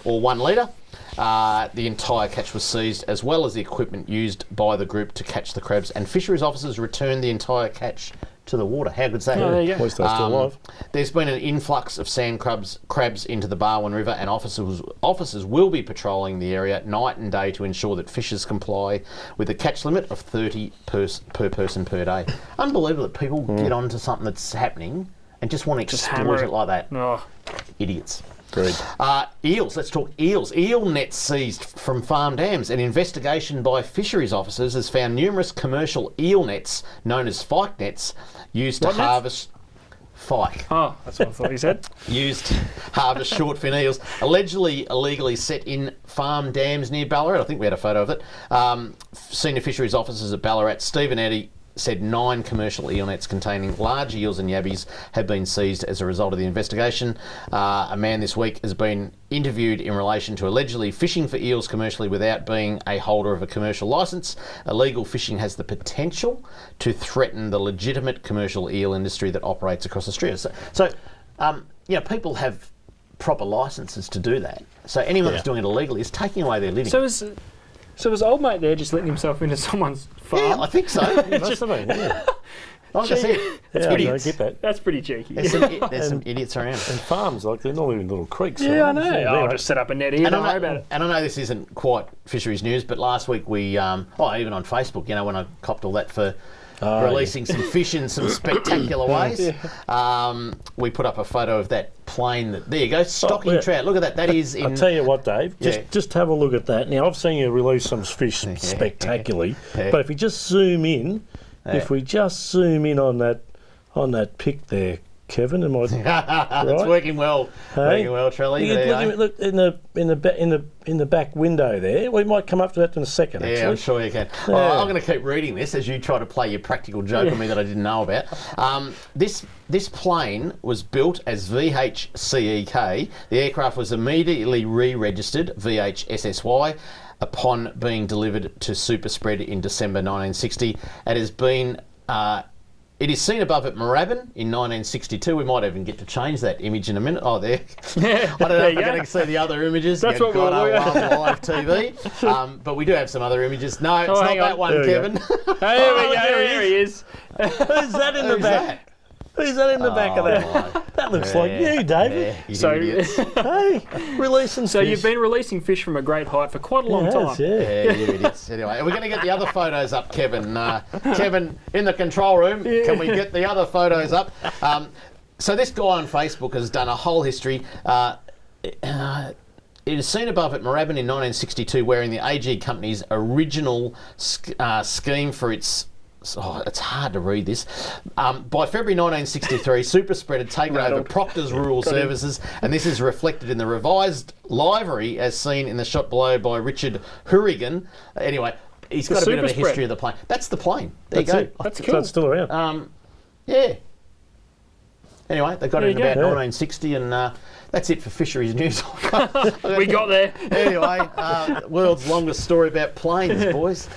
[SPEAKER 2] or 1 litre. The entire catch was seized, as well as the equipment used by the group to catch the crabs, and fisheries officers returned the entire catch to the water. How good's that?
[SPEAKER 4] Oh, there you go. At least they're still alive.
[SPEAKER 2] There's been an influx of sand crabs into the Barwon River, and officers will be patrolling the area night and day to ensure that fishers comply with the catch limit of 30 per person per day. Unbelievable that people get onto something that's happening and just want to exploit it like that.
[SPEAKER 3] Oh.
[SPEAKER 2] Idiots.
[SPEAKER 4] Great.
[SPEAKER 2] Eels, let's talk eels. Eel nets seized from farm dams. An investigation by fisheries officers has found numerous commercial eel nets, known as fyke nets, used to harvest... Fyke.
[SPEAKER 3] Oh, that's what I thought you said.
[SPEAKER 2] Used to harvest short fin eels, allegedly illegally set in farm dams near Ballarat. I think we had a photo of it. Senior fisheries officers at Ballarat, Stephen Eddy, said 9 commercial eel nets containing large eels and yabbies have been seized as a result of the investigation. A man this week has been interviewed in relation to allegedly fishing for eels commercially without being a holder of a commercial licence. Illegal fishing has the potential to threaten the legitimate commercial eel industry that operates across Australia. So people have proper licences to do that. So anyone that's doing it illegally is taking away their living.
[SPEAKER 3] So was old mate there just letting himself into someone's farm?
[SPEAKER 2] Yeah, I think so.
[SPEAKER 4] Must have been, yeah.
[SPEAKER 2] Like I said, it's idiots.
[SPEAKER 4] I get that.
[SPEAKER 3] That's pretty cheeky.
[SPEAKER 2] There's some idiots around.
[SPEAKER 4] And farms, like, they're not even little creeks.
[SPEAKER 3] Yeah, I know. I'll just set up a net here, don't worry about it.
[SPEAKER 2] And I know this isn't quite fisheries news, but last week we, even on Facebook, when I copped all that for releasing some fish in some spectacular ways, we put up a photo of that plane. There you go, stocking trout. Look at that. That is in...
[SPEAKER 4] I'll tell you what, Dave, just have a look at that. Now, I've seen you release some fish spectacularly, but if you just zoom in, if we just zoom in on that pic there, Kevin, am I?
[SPEAKER 2] That's working well. Working well, Trelly.
[SPEAKER 4] Look in the back window there. We might come up to that in a second.
[SPEAKER 2] Yeah,
[SPEAKER 4] actually.
[SPEAKER 2] I'm sure you can.
[SPEAKER 4] Yeah.
[SPEAKER 2] Well, I'm going to keep reading this as you try to play your practical joke on me that I didn't know about. This plane was built as VHCEK. The aircraft was immediately re-registered VHSSY upon being delivered to Superspread in December 1960. It is seen above at Moorabbin in 1962. We might even get to change that image in a minute. Oh, there. I don't know if we're going to see the other images.
[SPEAKER 3] That's what we're
[SPEAKER 2] live TV. But we do have some other images. No, it's not that one, Kevin.
[SPEAKER 3] There he is.
[SPEAKER 4] Who's that in the back? Who's that in the back of that? That looks like you, David. Hey, releasing
[SPEAKER 3] So
[SPEAKER 4] fish.
[SPEAKER 3] you've been releasing fish from a great height for quite a long time.
[SPEAKER 2] Yeah, you idiots. Anyway, we're going to get the other photos up, Kevin. Kevin, in the control room, can we get the other photos up? So this guy on Facebook has done a whole history. It is seen above at Moorabbin in 1962 wearing the AG Company's original scheme for its... Oh, it's hard to read this. By February 1963, Superspread had taken over Proctor's Rural Services, and this is reflected in the revised livery as seen in the shot below by Richard Hurigan. Anyway, he's got a bit of a history of the plane. That's the plane. There you go.
[SPEAKER 4] That's cool. So it's still around.
[SPEAKER 2] Yeah. Anyway, they got it in about 1960, and that's it for fisheries news.
[SPEAKER 3] We got there.
[SPEAKER 2] Anyway, world's longest story about planes, boys.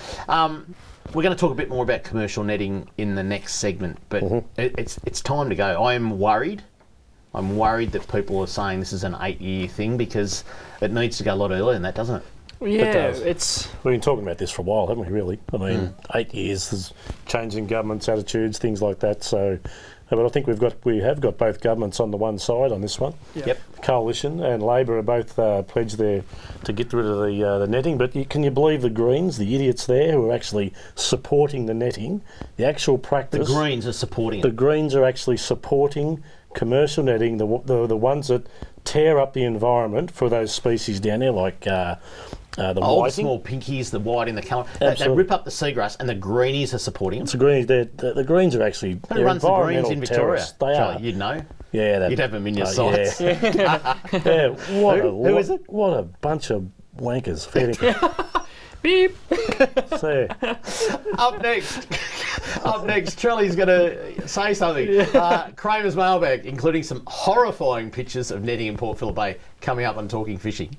[SPEAKER 2] We're going to talk a bit more about commercial netting in the next segment, but it's time to go. I'm worried. I'm worried that people are saying this is an 8-year thing because it needs to go a lot earlier than that, doesn't it?
[SPEAKER 3] Yeah,
[SPEAKER 4] we've been talking about this for a while, haven't we? Really, I mean, 8 years. There's changing governments' attitudes, things like that. So, but I think we have got both governments on the one side on this one.
[SPEAKER 2] Yep.
[SPEAKER 4] Coalition and Labor are both pledged there to get rid of the netting. But can you believe the Greens, the idiots there who are actually supporting the netting? The actual practice.
[SPEAKER 2] The Greens are supporting it.
[SPEAKER 4] The Greens are actually supporting commercial netting. The ones that tear up the environment for those species down there, like the
[SPEAKER 2] the small pinkies, the white in the colour. They rip up the seagrass, and the greenies are supporting them.
[SPEAKER 4] The Greens, the Greens are actually
[SPEAKER 2] Who runs the Greens in Victoria?
[SPEAKER 4] Terrorists. They are.
[SPEAKER 2] You'd know.
[SPEAKER 4] Yeah,
[SPEAKER 2] you'd have them in your sights.
[SPEAKER 4] Yeah.
[SPEAKER 2] Who is it?
[SPEAKER 4] What a bunch of wankers.
[SPEAKER 3] Beep.
[SPEAKER 2] Up next, Trelly's going to say something. Kramer's mailbag, including some horrifying pictures of netting in Port Phillip Bay, coming up on Talking Fishing.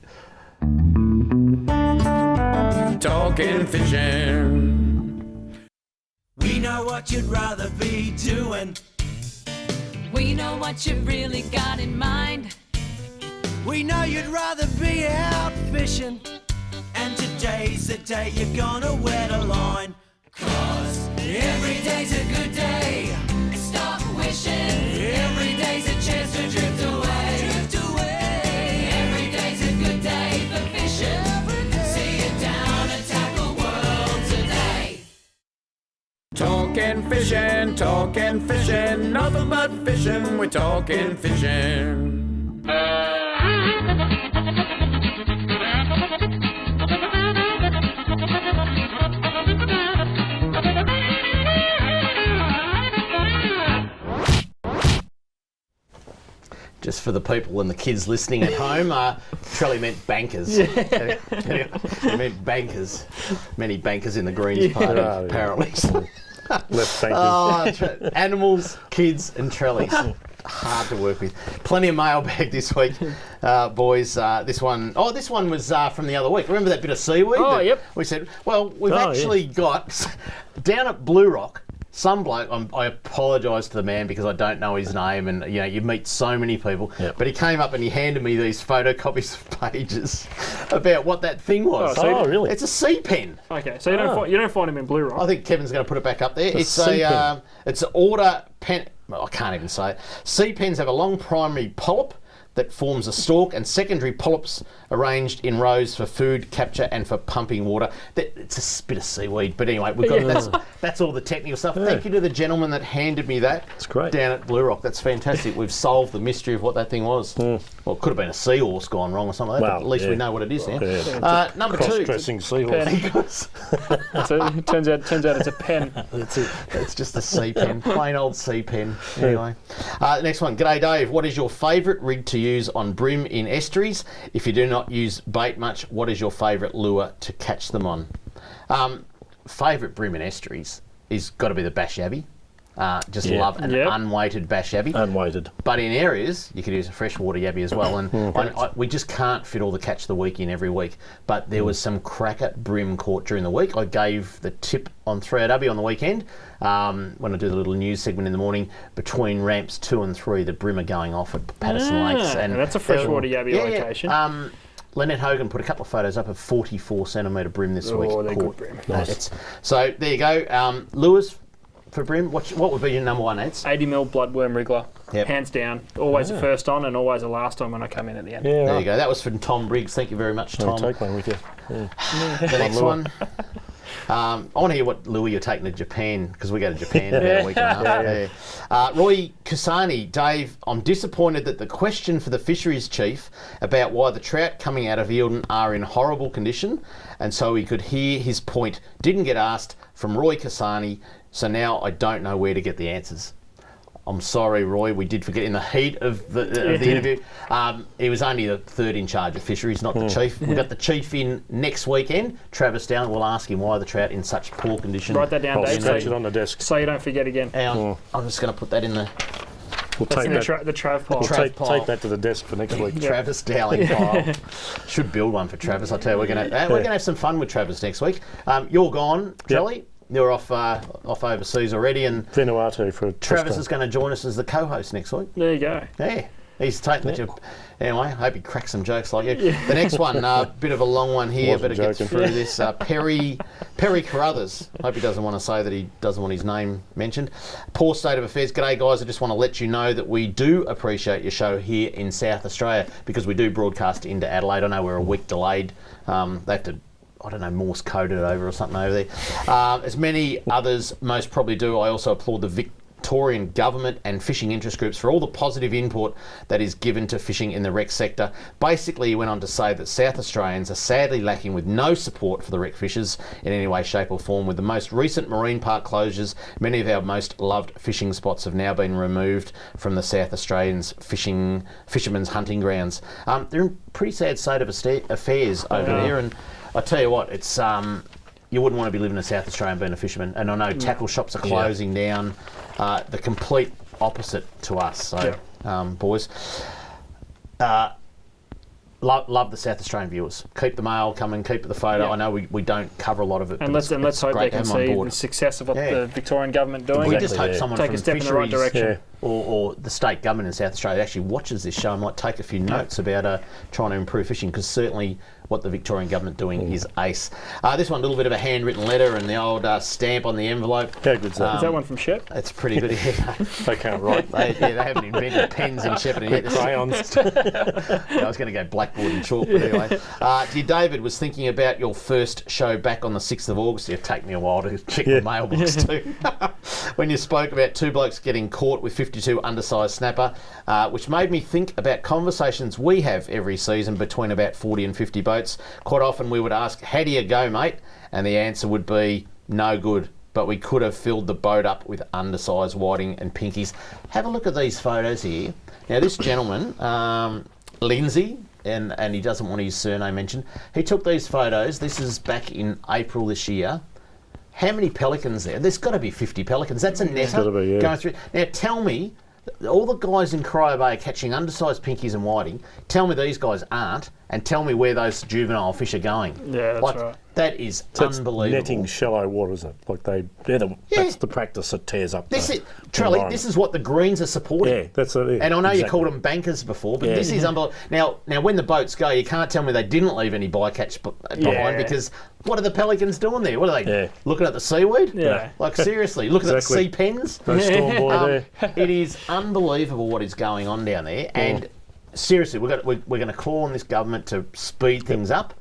[SPEAKER 1] Talking fishing.
[SPEAKER 7] We know what you'd rather be doing.
[SPEAKER 11] We know what you've really got in mind.
[SPEAKER 7] We know you'd rather be out fishing. And today's the day you're gonna wet a line. 'Cause every day's a good day.
[SPEAKER 11] Stop wishing.
[SPEAKER 7] Every day's a chance to drift away. Drift away.
[SPEAKER 11] Every day's a good day for fishing. See it down at Tackle World today.
[SPEAKER 1] Talking fishing, nothing but fishing. We're talking fishing.
[SPEAKER 2] Just for the people and the kids listening at home, Trelly meant bankers. He meant bankers. Many bankers in the Greens party, apparently.
[SPEAKER 4] Left bankers.
[SPEAKER 2] Animals, kids and Trellies. Hard to work with. Plenty of mailbag this week, boys. This one was from the other week. Remember that bit of seaweed?
[SPEAKER 3] Oh, yep.
[SPEAKER 2] We said, well, we've actually got, down at Blue Rock, some bloke, I apologise to the man because I don't know his name, and you meet so many people, but he came up and he handed me these photocopies of pages about what that thing was.
[SPEAKER 4] Oh, really?
[SPEAKER 2] It's a sea pen.
[SPEAKER 3] Okay, so you don't find him in Blue Rock.
[SPEAKER 2] I think Kevin's going to put it back up there. It's an order pen. Well, I can't even say it. Sea pens have a long primary polyp that forms a stalk and secondary polyps arranged in rows for food capture and for pumping water. It's a bit of seaweed, but anyway, we've got that's all the technical stuff. Thank you to the gentleman that handed me that.
[SPEAKER 4] It's great.
[SPEAKER 2] Down at Blue Rock. That's fantastic. We've solved the mystery of what that thing was. Well, it could have been a seahorse gone wrong or something like that, but at least we know what it is now.
[SPEAKER 4] Yeah.
[SPEAKER 2] Number 2.
[SPEAKER 4] Cross-dressing seahorse.
[SPEAKER 3] It turns out it's a pen.
[SPEAKER 2] That's it. It's just a sea pen, plain old sea pen. Anyway, next one. G'day, Dave. What is your favourite rig to use on bream in estuaries? If you do not use bait much, what is your favourite lure to catch them on? Favourite bream in estuaries is got to be the bash yabby. Love an unweighted bash yabby.
[SPEAKER 4] Unweighted.
[SPEAKER 2] But in areas, you could use a freshwater yabby as well. And we just can't fit all the catch of the week in every week. But there was some cracker bream caught during the week. I gave the tip on 3OW on the weekend. When I do the little news segment in the morning, between ramps 2 and 3, the bream are going off at Patterson Lakes. And
[SPEAKER 3] that's a freshwater yabby location.
[SPEAKER 2] Lynette Hogan put a couple of photos up of 44 centimetre bream this week.
[SPEAKER 3] Oh, they're good bream.
[SPEAKER 2] Nice. So there you go. Lures for bream, what would be your number one, Eds?
[SPEAKER 3] 80mm bloodworm wriggler.
[SPEAKER 2] Yep.
[SPEAKER 3] Hands down. Always the first on and always the last on when I come in at the end.
[SPEAKER 4] Yeah,
[SPEAKER 2] there you go. That was from Tom Briggs. Thank you very much, Tom.
[SPEAKER 4] I'll take one with you.
[SPEAKER 2] The next one. I want to hear what lure you're taking to Japan, because we go to Japan about a week and a half. Roy Kasani, Dave, I'm disappointed that the question for the fisheries chief about why the trout coming out of Eildon are in horrible condition, and so he could hear his point, didn't get asked from Roy Kasani, so now I don't know where to get the answers. I'm sorry, Roy, we did forget in the heat of the interview. He was only the third in charge of fisheries, not the chief. We've got the chief in next weekend, Travis Down. We'll ask him why the trout in such poor condition.
[SPEAKER 3] Write that down, Dave.
[SPEAKER 4] Scratch it on the desk.
[SPEAKER 3] So you don't forget again.
[SPEAKER 2] I'm just going to put that in the...
[SPEAKER 4] We'll take that.
[SPEAKER 3] The Trav pile.
[SPEAKER 4] Take that to the desk for next week.
[SPEAKER 2] Travis Dowling pile. Should build one for Travis. I tell you, we're going to have some fun with Travis next week. You're gone, Charlie. You're off overseas already, and
[SPEAKER 4] Vanuatu for
[SPEAKER 2] Travis is going to join us as the co-host next week.
[SPEAKER 3] There you go.
[SPEAKER 2] Yeah, he's taking it. Anyway, I hope he cracks some jokes like you. The next one, bit of a long one here, but it gets through this. Perry Carruthers. Hope he doesn't want to say that he doesn't want his name mentioned. Poor state of affairs. G'day, guys. I just want to let you know that we do appreciate your show here in South Australia, because we do broadcast into Adelaide. I know we're a week delayed. They have to, I don't know, Morse coded it over or something over there. As many others most probably do, I also applaud the Victorian government and fishing interest groups for all the positive input that is given to fishing in the rec sector. Basically, he went on to say that South Australians are sadly lacking with no support for the rec fishers in any way, shape or form. With the most recent marine park closures, many of our most loved fishing spots have now been removed from the South Australians' fishermen's hunting grounds. They're in a pretty sad state of affairs over there, and I tell you what, it's you wouldn't want to be living in South Australia and being a fisherman. And I know tackle shops are closing down. The complete opposite to us. So, boys, love the South Australian viewers. Keep the mail coming. Keep the photo. I know we don't cover a lot of it,
[SPEAKER 3] and let's hope they can see the success of what the Victorian government doing.
[SPEAKER 2] We just hope someone
[SPEAKER 3] take
[SPEAKER 2] from
[SPEAKER 3] a step in the right direction.
[SPEAKER 2] Or the state government in South Australia actually watches this show and might take a few notes about trying to improve fishing, because certainly what the Victorian government doing is ace. This one, a little bit of a handwritten letter and the old stamp on the envelope.
[SPEAKER 4] How good's that?
[SPEAKER 3] Is that one from Shep?
[SPEAKER 2] It's pretty good.
[SPEAKER 4] They can't write.
[SPEAKER 2] They haven't invented pens in Shepparton yet.
[SPEAKER 4] Crayons.
[SPEAKER 2] I was going to go blackboard and chalk, but anyway. Dear David, was thinking about your first show back on the 6th of August. It'll take me a while to check the mailbox too. When you spoke about two blokes getting caught with 52 undersized snapper, which made me think about conversations we have every season between about 40 and 50 boats. Quite often we would ask, how do you go, mate? And the answer would be, no good. But we could have filled the boat up with undersized whiting and pinkies. Have a look at these photos here. Now this gentleman, Lindsay, and he doesn't want his surname mentioned, he took these photos. This is back in April this year. How many pelicans there? There's got to be 50 pelicans. That's a netter going through. Now tell me, all the guys in Cryo Bay are catching undersized pinkies and whiting. Tell me these guys aren't, and tell me where those juvenile fish are going.
[SPEAKER 3] Yeah, that's right.
[SPEAKER 2] That is
[SPEAKER 4] That's
[SPEAKER 2] unbelievable.
[SPEAKER 4] netting shallow water, isn't it? That's the practice that tears up.
[SPEAKER 2] This is what the Greens are supporting.
[SPEAKER 4] Yeah, that's it. Yeah,
[SPEAKER 2] and I know you called them bankers before, but this is unbelievable. Now, when the boats go, you can't tell me they didn't leave any bycatch behind, because what are the pelicans doing there? What are they looking at the seaweed?
[SPEAKER 3] Yeah.
[SPEAKER 2] Like seriously, looking at the sea pens.
[SPEAKER 4] No storm boy there.
[SPEAKER 2] It is unbelievable what is going on down there, and seriously, we're going to call on this government to speed things up.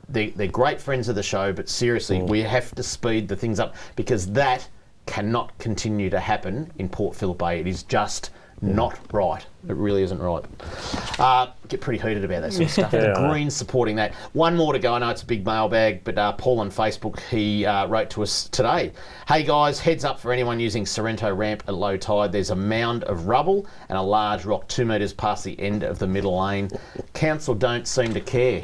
[SPEAKER 2] They're great friends of the show, but seriously, we have to speed the things up because that cannot continue to happen in Port Phillip Bay. It is just not right. It really isn't right. Get pretty heated about that sort of stuff. The Greens supporting that. One more to go. I know it's a big mailbag, but Paul on Facebook, he wrote to us today. Hey guys, heads up for anyone using Sorrento ramp at low tide. There's a mound of rubble and a large rock 2 metres past the end of the middle lane. Council don't seem to care.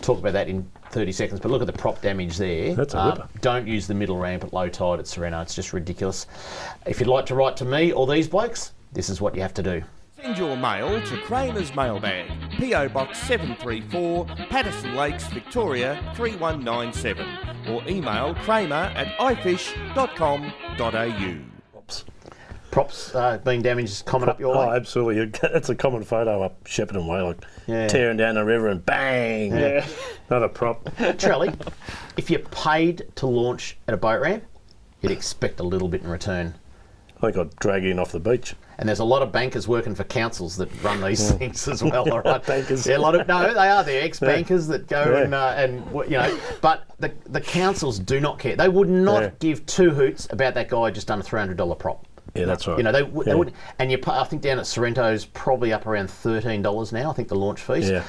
[SPEAKER 2] Talk about that in 30 seconds, but look at the prop damage there.
[SPEAKER 4] That's a whipper.
[SPEAKER 2] Don't use the middle ramp at low tide at Sorrento. It's just ridiculous. If you'd like to write to me or these blokes, this is what you have to do.
[SPEAKER 8] Send your mail to Kramer's Mailbag, PO Box 734, Patterson Lakes, Victoria 3197, or email kramer@ifish.com.au.
[SPEAKER 2] Props being damaged is common up your way.
[SPEAKER 4] Oh, absolutely. That's a common photo up Shepparton Way, like tearing down the river and bang.
[SPEAKER 3] Yeah.
[SPEAKER 4] Not a prop.
[SPEAKER 2] Trelly, if you're paid to launch at a boat ramp, you'd expect a little bit in return.
[SPEAKER 4] I think I'd drag in off the beach.
[SPEAKER 2] And there's a lot of bankers working for councils that run these things as well, all right?
[SPEAKER 4] Bankers.
[SPEAKER 2] Yeah, no, they are. They're ex-bankers that go and but the councils do not care. They would not give two hoots about that guy just done a $300 prop.
[SPEAKER 4] Yeah, that's right.
[SPEAKER 2] You know, they would, and I think down at Sorrento's probably up around $13 now. I think the launch fees.
[SPEAKER 4] Yeah.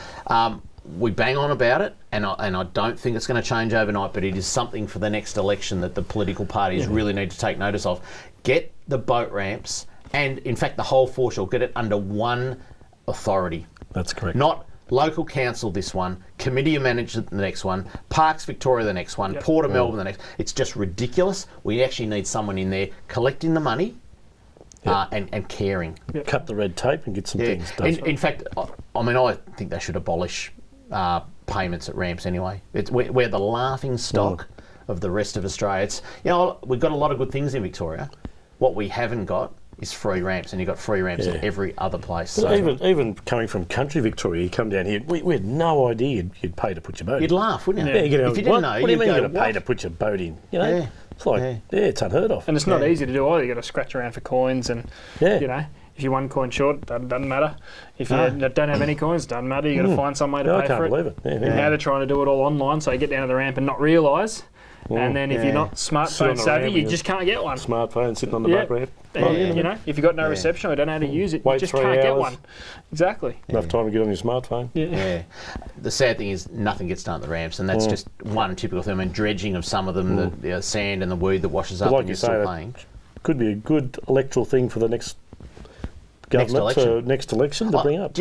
[SPEAKER 2] We bang on about it, and I don't think it's going to change overnight. But it is something for the next election that the political parties really need to take notice of. Get the boat ramps, and in fact the whole foreshore, get it under one authority.
[SPEAKER 4] That's correct.
[SPEAKER 2] Not local council this one, committee of management the next one, Parks Victoria the next one, Port of Melbourne the next. It's just ridiculous. We actually need someone in there collecting the money. And caring.
[SPEAKER 4] Cut the red tape and get some things done.
[SPEAKER 2] In fact, I mean, I think they should abolish payments at ramps anyway. We're the laughing stock of the rest of Australia. It's, we've got a lot of good things in Victoria. What we haven't got is free ramps, and you've got free ramps at every other place. So
[SPEAKER 4] even coming from country Victoria, you come down here, we had no idea you'd pay to put your boat in.
[SPEAKER 2] You'd laugh, wouldn't you?
[SPEAKER 4] Yeah,
[SPEAKER 2] if you didn't know,
[SPEAKER 4] what do you mean
[SPEAKER 2] you'd
[SPEAKER 4] you're going to pay to put your boat in? You know, it's like, it's unheard of.
[SPEAKER 3] And it's not easy to do either. You've got to scratch around for coins, and if you're one coin short, that doesn't matter. If you don't have any coins, doesn't matter. You've got to find some way to pay for it.
[SPEAKER 4] I can't believe it.
[SPEAKER 3] And now they're trying to do it all online, so you get down to the ramp and not realise. And then if you're not smartphone savvy, you just can't get one.
[SPEAKER 4] Smartphone sitting on the boat ramp.
[SPEAKER 3] If you've got no reception or don't know how to use it, you just can't get one. Exactly.
[SPEAKER 4] Enough time to get on your smartphone.
[SPEAKER 2] Yeah. The sad thing is nothing gets done at the ramps, and that's just one typical thing. I mean, dredging of some of them, the sand and the weed that washes up,
[SPEAKER 4] like
[SPEAKER 2] and
[SPEAKER 4] you
[SPEAKER 2] you're
[SPEAKER 4] say,
[SPEAKER 2] still paying.
[SPEAKER 4] Could be a good electoral thing for the next government next election to bring up.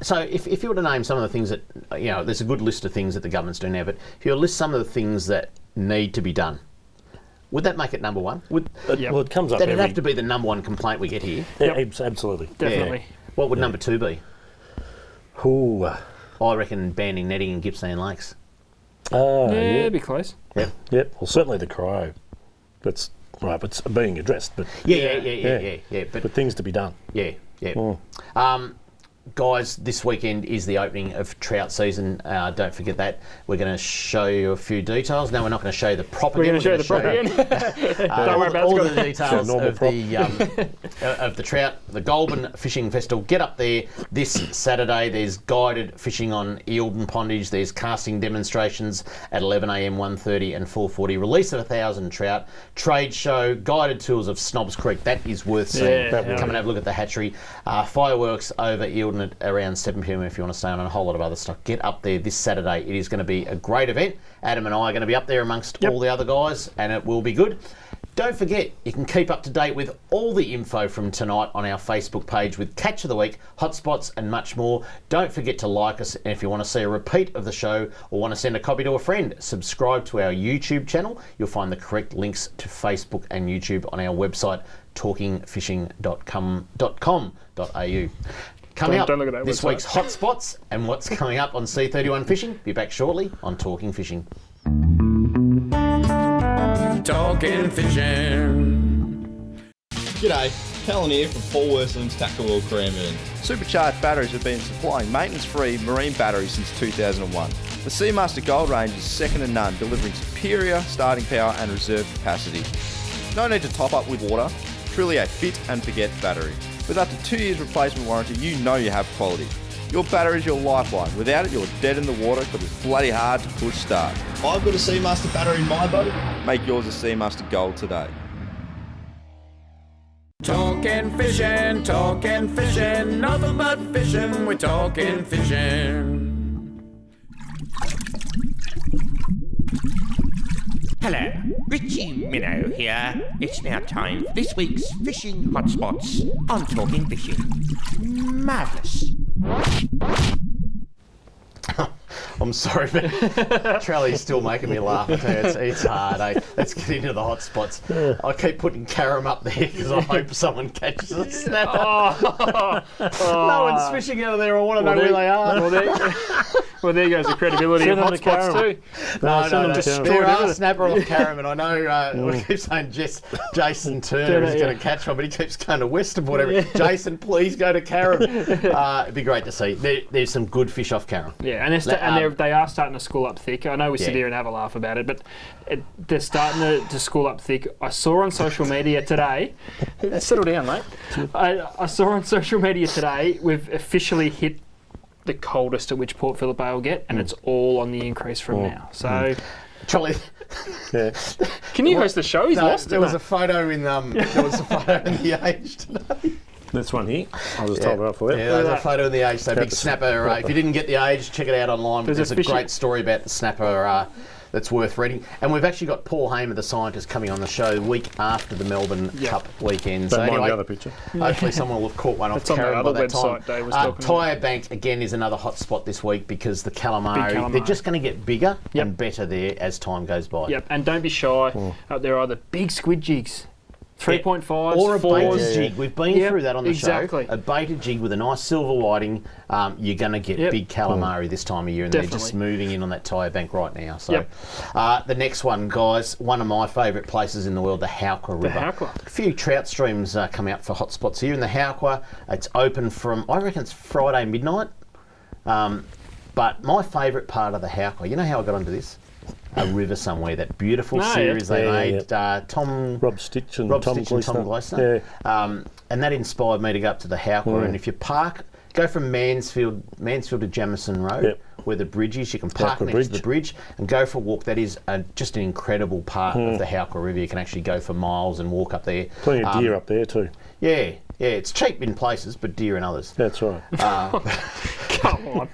[SPEAKER 2] So if you were to name some of the things that, there's a good list of things that the government's doing now, but if you were to list some of the things that need to be done, would that make it number one?
[SPEAKER 4] Well, it comes up.
[SPEAKER 2] That'd have to be the number one complaint we get here.
[SPEAKER 4] Yeah, absolutely.
[SPEAKER 3] Definitely.
[SPEAKER 2] Yeah. What would number two be?
[SPEAKER 4] Ooh.
[SPEAKER 2] I reckon banning netting in Gippsland Lakes.
[SPEAKER 3] It'd be close.
[SPEAKER 4] Yep. Well, certainly the cryo. That's right, but it's being addressed. But But things to be done.
[SPEAKER 2] Yeah. Guys, this weekend is the opening of trout season. Don't forget that. We're going to show you a few details. No, we're not going to show you the prop again.
[SPEAKER 3] We're going to show you the prop again. Don't worry about
[SPEAKER 2] all the details of the trout, the Goulburn Fishing Festival. Get up there this Saturday. There's guided fishing on Eildon Pondage. There's casting demonstrations at 11 a.m, 1:30 and 4:40. Release of 1,000 trout. Trade show, guided tours of Snobs Creek. That is worth seeing. Come and have a look at the hatchery. Fireworks over Eildon at around 7 p.m. if you want to stay on, and a whole lot of other stuff. Get up there this Saturday. It is going to be a great event. Adam and I are going to be up there amongst all the other guys, and it will be good. Don't forget, you can keep up to date with all the info from tonight on our Facebook page with Catch of the Week, hotspots and much more. Don't forget to like us, and if you want to see a repeat of the show or want to send a copy to a friend, subscribe to our YouTube channel. You'll find the correct links to Facebook and YouTube on our website, talkingfishing.com.au. Coming up this week's hotspots and what's coming up on C31 Fishing. Be back shortly on Talking Fishing.
[SPEAKER 1] Talking Fishing.
[SPEAKER 12] G'day, Callan here from Paul Worsling's Tackle World Cranbourne.
[SPEAKER 13] Supercharged batteries have been supplying maintenance-free marine batteries since 2001. The Seamaster Gold range is second to none, delivering superior starting power and reserve capacity. No need to top up with water, truly a fit and forget battery. With up to 2 years replacement warranty, you know you have quality. Your battery's your lifeline. Without it, you're dead in the water because it's bloody hard to push start.
[SPEAKER 12] I've got a Seamaster battery in my boat.
[SPEAKER 13] Make yours a Seamaster Gold today.
[SPEAKER 1] Talking fishing, nothing but fishing, we're talking fishing.
[SPEAKER 8] Hello, Richie Minnow here. It's now time for this week's fishing hotspots on Talking Fishing. Marvellous.
[SPEAKER 2] I'm sorry, but Charlie's still making me laugh. I tell you, it's hard, eh? Let's get into the hot spots. I keep putting carom up there because I hope someone catches a snapper. No one's fishing out of there. I want to know where they are.
[SPEAKER 3] Well, there goes the credibility of hot spots too.
[SPEAKER 2] No. There are snapper off carom, and I know we keep saying Jason Turner is going to catch one, but he keeps going to Western, whatever. Yeah. Jason, please go to carom. It'd be great to see. There's some good fish off carom.
[SPEAKER 3] Yeah, and they are starting to school up thick. I know we sit here and have a laugh about it, but they're starting to school up thick. I saw on social media today. Settle down, mate. I saw on social media today we've officially hit the coldest at which Port Phillip Bay will get, and it's all on the increase from now. So,
[SPEAKER 2] Charlie,
[SPEAKER 3] can you host the show? He's lost.
[SPEAKER 2] There was a photo in the Age today.
[SPEAKER 4] This one here. I'll just hold it up for you.
[SPEAKER 2] Yeah, there's a photo in the Age. So big snapper. If you didn't get the Age, check it out online. There's a great story about the snapper that's worth reading. And we've actually got Paul Hamer, the scientist, coming on the show the week after the Melbourne Cup weekend.
[SPEAKER 4] Don't
[SPEAKER 2] so
[SPEAKER 4] mind
[SPEAKER 2] anyway,
[SPEAKER 4] the other picture.
[SPEAKER 2] Hopefully someone will have caught one off carom by that time. Tyre Bank, again, is another hot spot this week because the calamari, they're just going to get bigger and better there as time goes by.
[SPEAKER 3] Yep, and don't be shy. There are the big squid jigs. 3.5s,
[SPEAKER 2] or a
[SPEAKER 3] 4s.
[SPEAKER 2] baited jig. We've been through that on the show.
[SPEAKER 3] Exactly.
[SPEAKER 2] A baited jig with a nice silver whiting, you're going to get big calamari this time of year, and they're just moving in on that Tyre Bank right now. So, the next one, guys, one of my favourite places in the world, the Howqua River. A few trout streams come out for hotspots here in the Howqua. It's open from, I reckon it's Friday midnight. But my favourite part of the Howqua, you know how I got onto this? A River Somewhere, that beautiful series they made.
[SPEAKER 4] Rob Stitch and
[SPEAKER 2] Tom
[SPEAKER 4] Gleeson.
[SPEAKER 2] Gleeson. And that inspired me to go up to the Howqua. And if you go from Mansfield to Jamison Road, where the bridge is, you can park next to the bridge and go for a walk. That is just an incredible part of the Howqua River. You can actually go for miles and walk up there.
[SPEAKER 4] Plenty of deer up there too.
[SPEAKER 2] Yeah, it's cheap in places, but dear in others.
[SPEAKER 4] That's right.
[SPEAKER 3] Come on.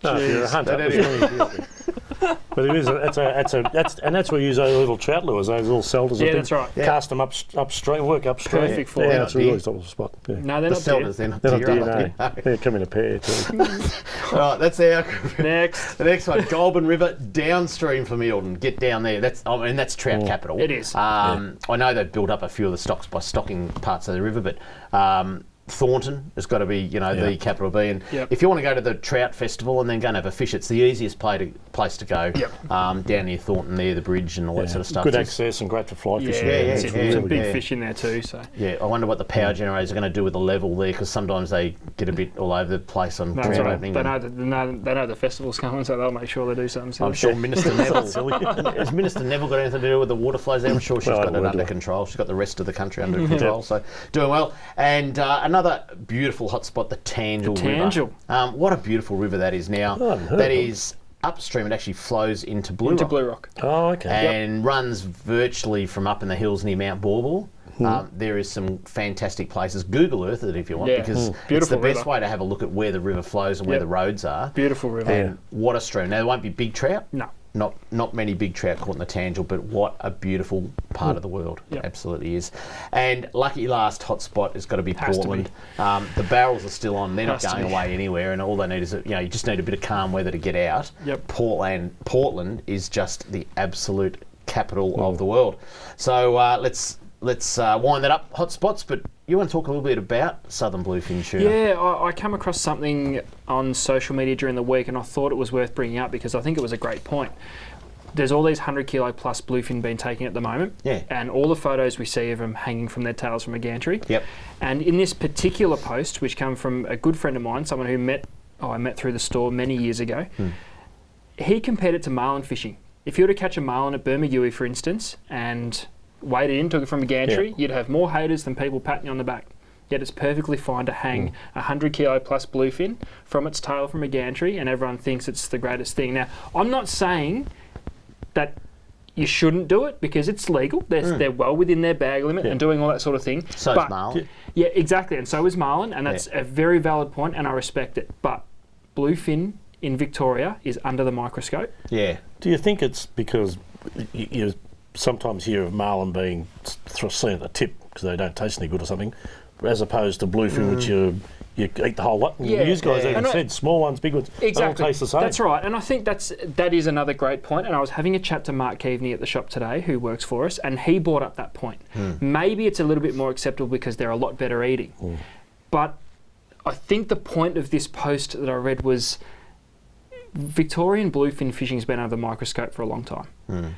[SPEAKER 4] No, if you're a hunter. But it is. That's where you use those little trout lures, those little selters.
[SPEAKER 3] Yeah, that's right.
[SPEAKER 4] Cast them upstream, work upstream.
[SPEAKER 3] Perfect for
[SPEAKER 4] them. That's a really top spot. Yeah.
[SPEAKER 3] No, they're not
[SPEAKER 2] selters. They're not deer.
[SPEAKER 4] They come in a pair too.
[SPEAKER 2] All right, that's our
[SPEAKER 3] next.
[SPEAKER 2] The next one, Goulburn River downstream from Eildon. Get down there. That's trout capital.
[SPEAKER 3] It is.
[SPEAKER 2] I know they've built up a few of the stocks by stocking parts of the river, but. Thornton has got to be, the capital B. And if you want to go to the Trout Festival and then go and have a fish, it's the easiest place to go. Down near Thornton, near the bridge and all that sort of stuff.
[SPEAKER 4] Good access and great for fly fishing.
[SPEAKER 3] There's a big fish in there too. So
[SPEAKER 2] I wonder what the power generators are going to do with the level there, because sometimes they get a bit all over the place on ground opening.
[SPEAKER 3] They know the festival's coming, so they'll make sure they do something silly.
[SPEAKER 2] I'm sure Minister Neville has Minister Neville got anything to do with the water flows there? I'm sure she's got it under control. She's got the rest of the country under control, so doing well. And another beautiful hotspot, the Tangel River. What a beautiful river that is now. That is upstream. It actually flows into Blue
[SPEAKER 3] Rock.
[SPEAKER 4] Oh, okay.
[SPEAKER 2] And runs virtually from up in the hills near Mount Bawball. There is some fantastic places. Google Earth it if you want, because it's the best way to have a look at where the river flows and where the roads are.
[SPEAKER 3] Beautiful river.
[SPEAKER 2] And what a stream. Now, there won't be big trout.
[SPEAKER 3] No.
[SPEAKER 2] Not many big trout caught in the Tangel, but what a beautiful part of the world. Absolutely is. And lucky last hotspot has got to be Portland. The barrels are still on. They're not going away anywhere, and all they need is, you just need a bit of calm weather to get out. Portland is just the absolute capital of the world. So let's wind that up, hotspots, but you want to talk a little bit about southern bluefin tuna?
[SPEAKER 3] Yeah, I came across something on social media during the week, and I thought it was worth bringing up because I think it was a great point. There's all these 100 kilo plus bluefin being taken at the moment, and all the photos we see of them hanging from their tails from a gantry. And in this particular post, which came from a good friend of mine, someone who I met through the store many years ago, he compared it to marlin fishing. If you were to catch a marlin at Bermagui, for instance, and weighed it in, took it from a gantry, you'd have more haters than people patting you on the back. yet it's perfectly fine to hang a 100 kilo plus bluefin from its tail from a gantry, and everyone thinks it's the greatest thing. Now, I'm not saying that you shouldn't do it because it's legal. They're well within their bag limit and doing all that sort of thing.
[SPEAKER 2] So is marlin.
[SPEAKER 3] Yeah, exactly, and so is marlin, and that's a very valid point, and I respect it. But bluefin in Victoria is under the microscope.
[SPEAKER 2] Yeah.
[SPEAKER 4] Do you think it's because you sometimes hear of marlin being seen at the tip because they don't taste any good or something, as opposed to bluefin, which you eat the whole lot? And you guys even said small ones, big ones, they all taste the same.
[SPEAKER 3] That's right, and I think that is another great point. And I was having a chat to Mark Keaveney at the shop today, who works for us, and he brought up that point. Maybe it's a little bit more acceptable because they're a lot better eating. But I think the point of this post that I read was Victorian bluefin fishing has been under the microscope for a long time.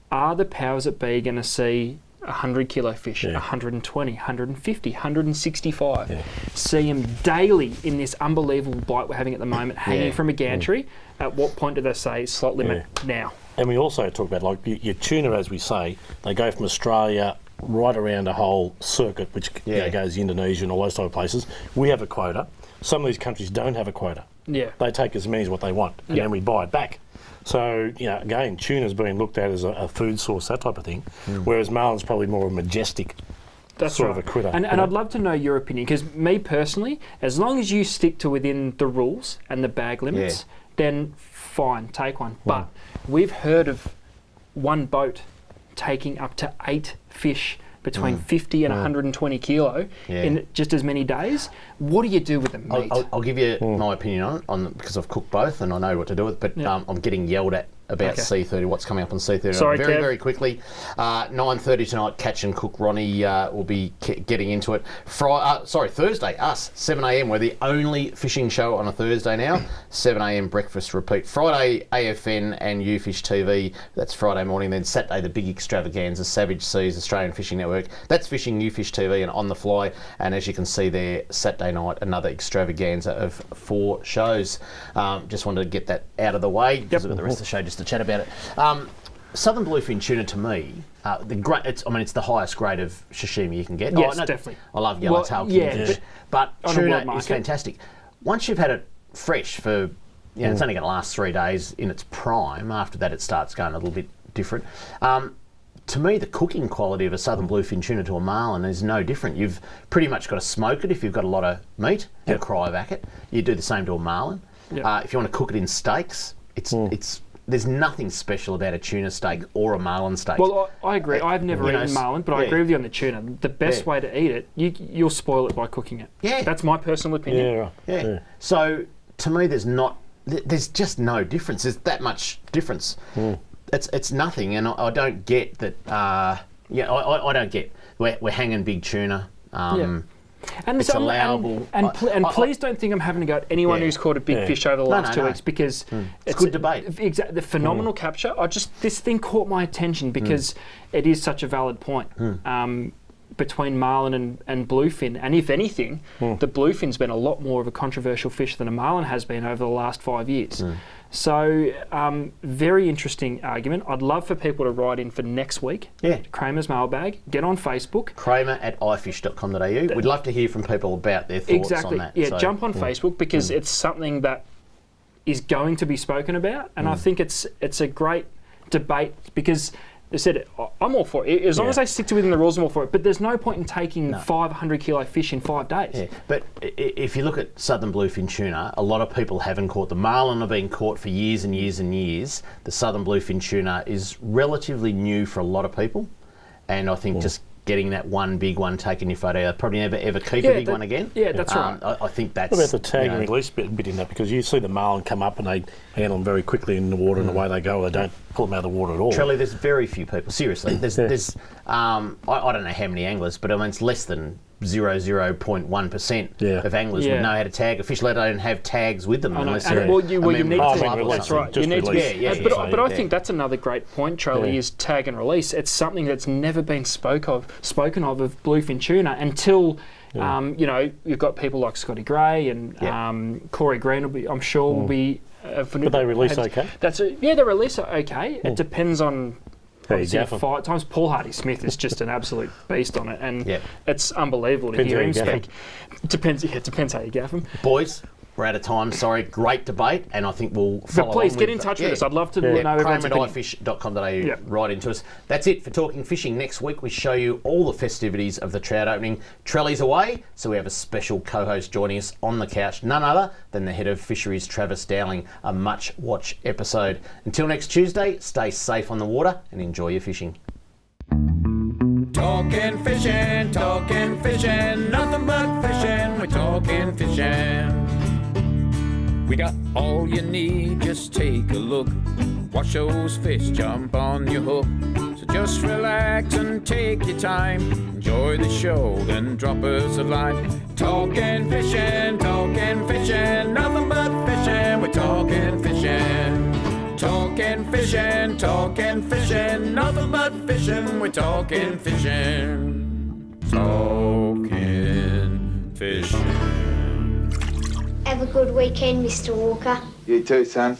[SPEAKER 3] Are the powers that be going to see 100 kilo fish, 120, 150, 165, see them daily in this unbelievable bite we're having at the moment, hanging from a gantry? At what point do they say slot limit now?
[SPEAKER 4] And we also talk about, like, your tuna, as we say, they go from Australia right around a whole circuit, which goes to Indonesia and all those type of places. We have a quota. Some of these countries don't have a quota.
[SPEAKER 3] Yeah.
[SPEAKER 4] They take as many as what they want, and then we buy it back. So, again, tuna's being looked at as a food source, that type of thing, whereas marlin's probably more a majestic sort of a critter.
[SPEAKER 3] And I'd love to know your opinion, because me personally, as long as you stick to within the rules and the bag limits, then fine, take one. But we've heard of one boat taking up to 8 fish between 50 and 120 kilo in just as many days. What do you do with the meat?
[SPEAKER 2] I'll give you my opinion on it because I've cooked both and I know what to do with it, but I'm getting yelled at about C30, what's coming up on C30.
[SPEAKER 3] Sorry,
[SPEAKER 2] very,
[SPEAKER 3] Kev.
[SPEAKER 2] very quickly. 9:30 tonight, Catch and Cook Ronnie will be getting into it. Thursday, us, 7 a.m. We're the only fishing show on a Thursday now. 7 a.m. breakfast repeat. Friday, AFN and UFish TV. That's Friday morning. Then Saturday, the big extravaganza, Savage Seas, Australian Fishing Network. That's Fishing, UFish TV and On the Fly. And as you can see there, Saturday night, another extravaganza of 4 shows. Just wanted to get that out of the way because we've got the rest of the show just to chat about it. Southern bluefin tuna, to me, it's the highest grade of sashimi you can get.
[SPEAKER 3] Yes, definitely.
[SPEAKER 2] I love yellowtail kingfish, but tuna is fantastic. Once you've had it fresh for, it's only going to last 3 days in its prime. After that, it starts going a little bit different. To me, the cooking quality of a southern bluefin tuna to a marlin is no different. You've pretty much got to smoke it if you've got a lot of meat, and cryovac it. You do the same to a marlin. If you want to cook it in steaks, there's nothing special about a tuna steak or a marlin steak.
[SPEAKER 3] Well, I agree. I've never eaten marlin, but I agree with you on the tuna. The best way to eat it, you'll spoil it by cooking it.
[SPEAKER 2] Yeah.
[SPEAKER 3] That's my personal opinion.
[SPEAKER 2] Yeah. So, to me, there's just no difference. There's that much difference. It's nothing, and I don't get that. I don't get. We're hanging big tuna.
[SPEAKER 3] And
[SPEAKER 2] it's allowable.
[SPEAKER 3] And please don't think I'm having to go at anyone who's caught a big fish over the last 2 weeks, because
[SPEAKER 2] it's good debate.
[SPEAKER 3] Exactly, the phenomenal capture. This thing caught my attention because it is such a valid point between marlin and bluefin. And if anything, the bluefin's been a lot more of a controversial fish than a marlin has been over the last 5 years. So, very interesting argument. I'd love for people to write in for next week. Kramer's mailbag. Get on Facebook.
[SPEAKER 2] Kramer@ifish.com.au. We'd love to hear from people about their thoughts on that.
[SPEAKER 3] Yeah, jump on Facebook, because it's something that is going to be spoken about, and I think it's a great debate, because they said I'm all for it. As long as they stick to within the rules, I'm all for it. But there's no point in taking 500 kilo fish in 5 days.
[SPEAKER 2] Yeah, but if you look at southern bluefin tuna, a lot of people haven't caught. The marlin have been caught for years and years and years. The southern bluefin tuna is relatively new for a lot of people, and I think just getting that one big one, taking your photo, probably never ever keep a big one again.
[SPEAKER 3] Yeah, that's right.
[SPEAKER 2] I think that's...
[SPEAKER 4] What about the tag and release bit in that? Because you see the marlin come up and they handle them very quickly in the water, and away they go. They don't pull them out of the water at all.
[SPEAKER 2] Trelly, there's very few people. Seriously, there's I don't know how many anglers, but I mean it's less than 0.1% of anglers would know how to tag a fish, let alone have tags with them. Unless
[SPEAKER 3] you need to. That's right. You need
[SPEAKER 4] to.
[SPEAKER 3] But I think that's another great point, Charlie, is tag and release. It's something that's never been spoken of bluefin tuna until you've got people like Scotty Gray and Corey Green. I'm sure will be.
[SPEAKER 4] But they release okay.
[SPEAKER 3] They release okay. It depends on obviously 5 times. Paul Hardy-Smith is just an absolute beast on it, and it's unbelievable to hear him speak. Depends how you gaff him.
[SPEAKER 2] Boys, we're out of time. Sorry, great debate, and I think we'll follow.
[SPEAKER 3] But please
[SPEAKER 2] on
[SPEAKER 3] get
[SPEAKER 2] with
[SPEAKER 3] in touch with us. I'd love to know everyone's opinion.
[SPEAKER 2] Kramer@ifish.com.au right into us. That's it for Talking Fishing. Next week we show you all the festivities of the trout opening. Trelly's away, so we have a special co-host joining us on the couch, none other than the head of fisheries, Travis Dowling. A much-watched episode. Until next Tuesday, stay safe on the water and enjoy your fishing.
[SPEAKER 1] Talking fishing, nothing but fishing, we're talking fishing. We got all you need, just take a look. Watch those fish jump on your hook. So just relax and take your time. Enjoy the show, then drop us a line. Talking fishing, nothing but fishing, we're talking fishing. Talking fishing, nothing but fishing, we're talking fishing. Talking fishing.
[SPEAKER 6] Have a good weekend, Mr. Walker.
[SPEAKER 14] You too, son.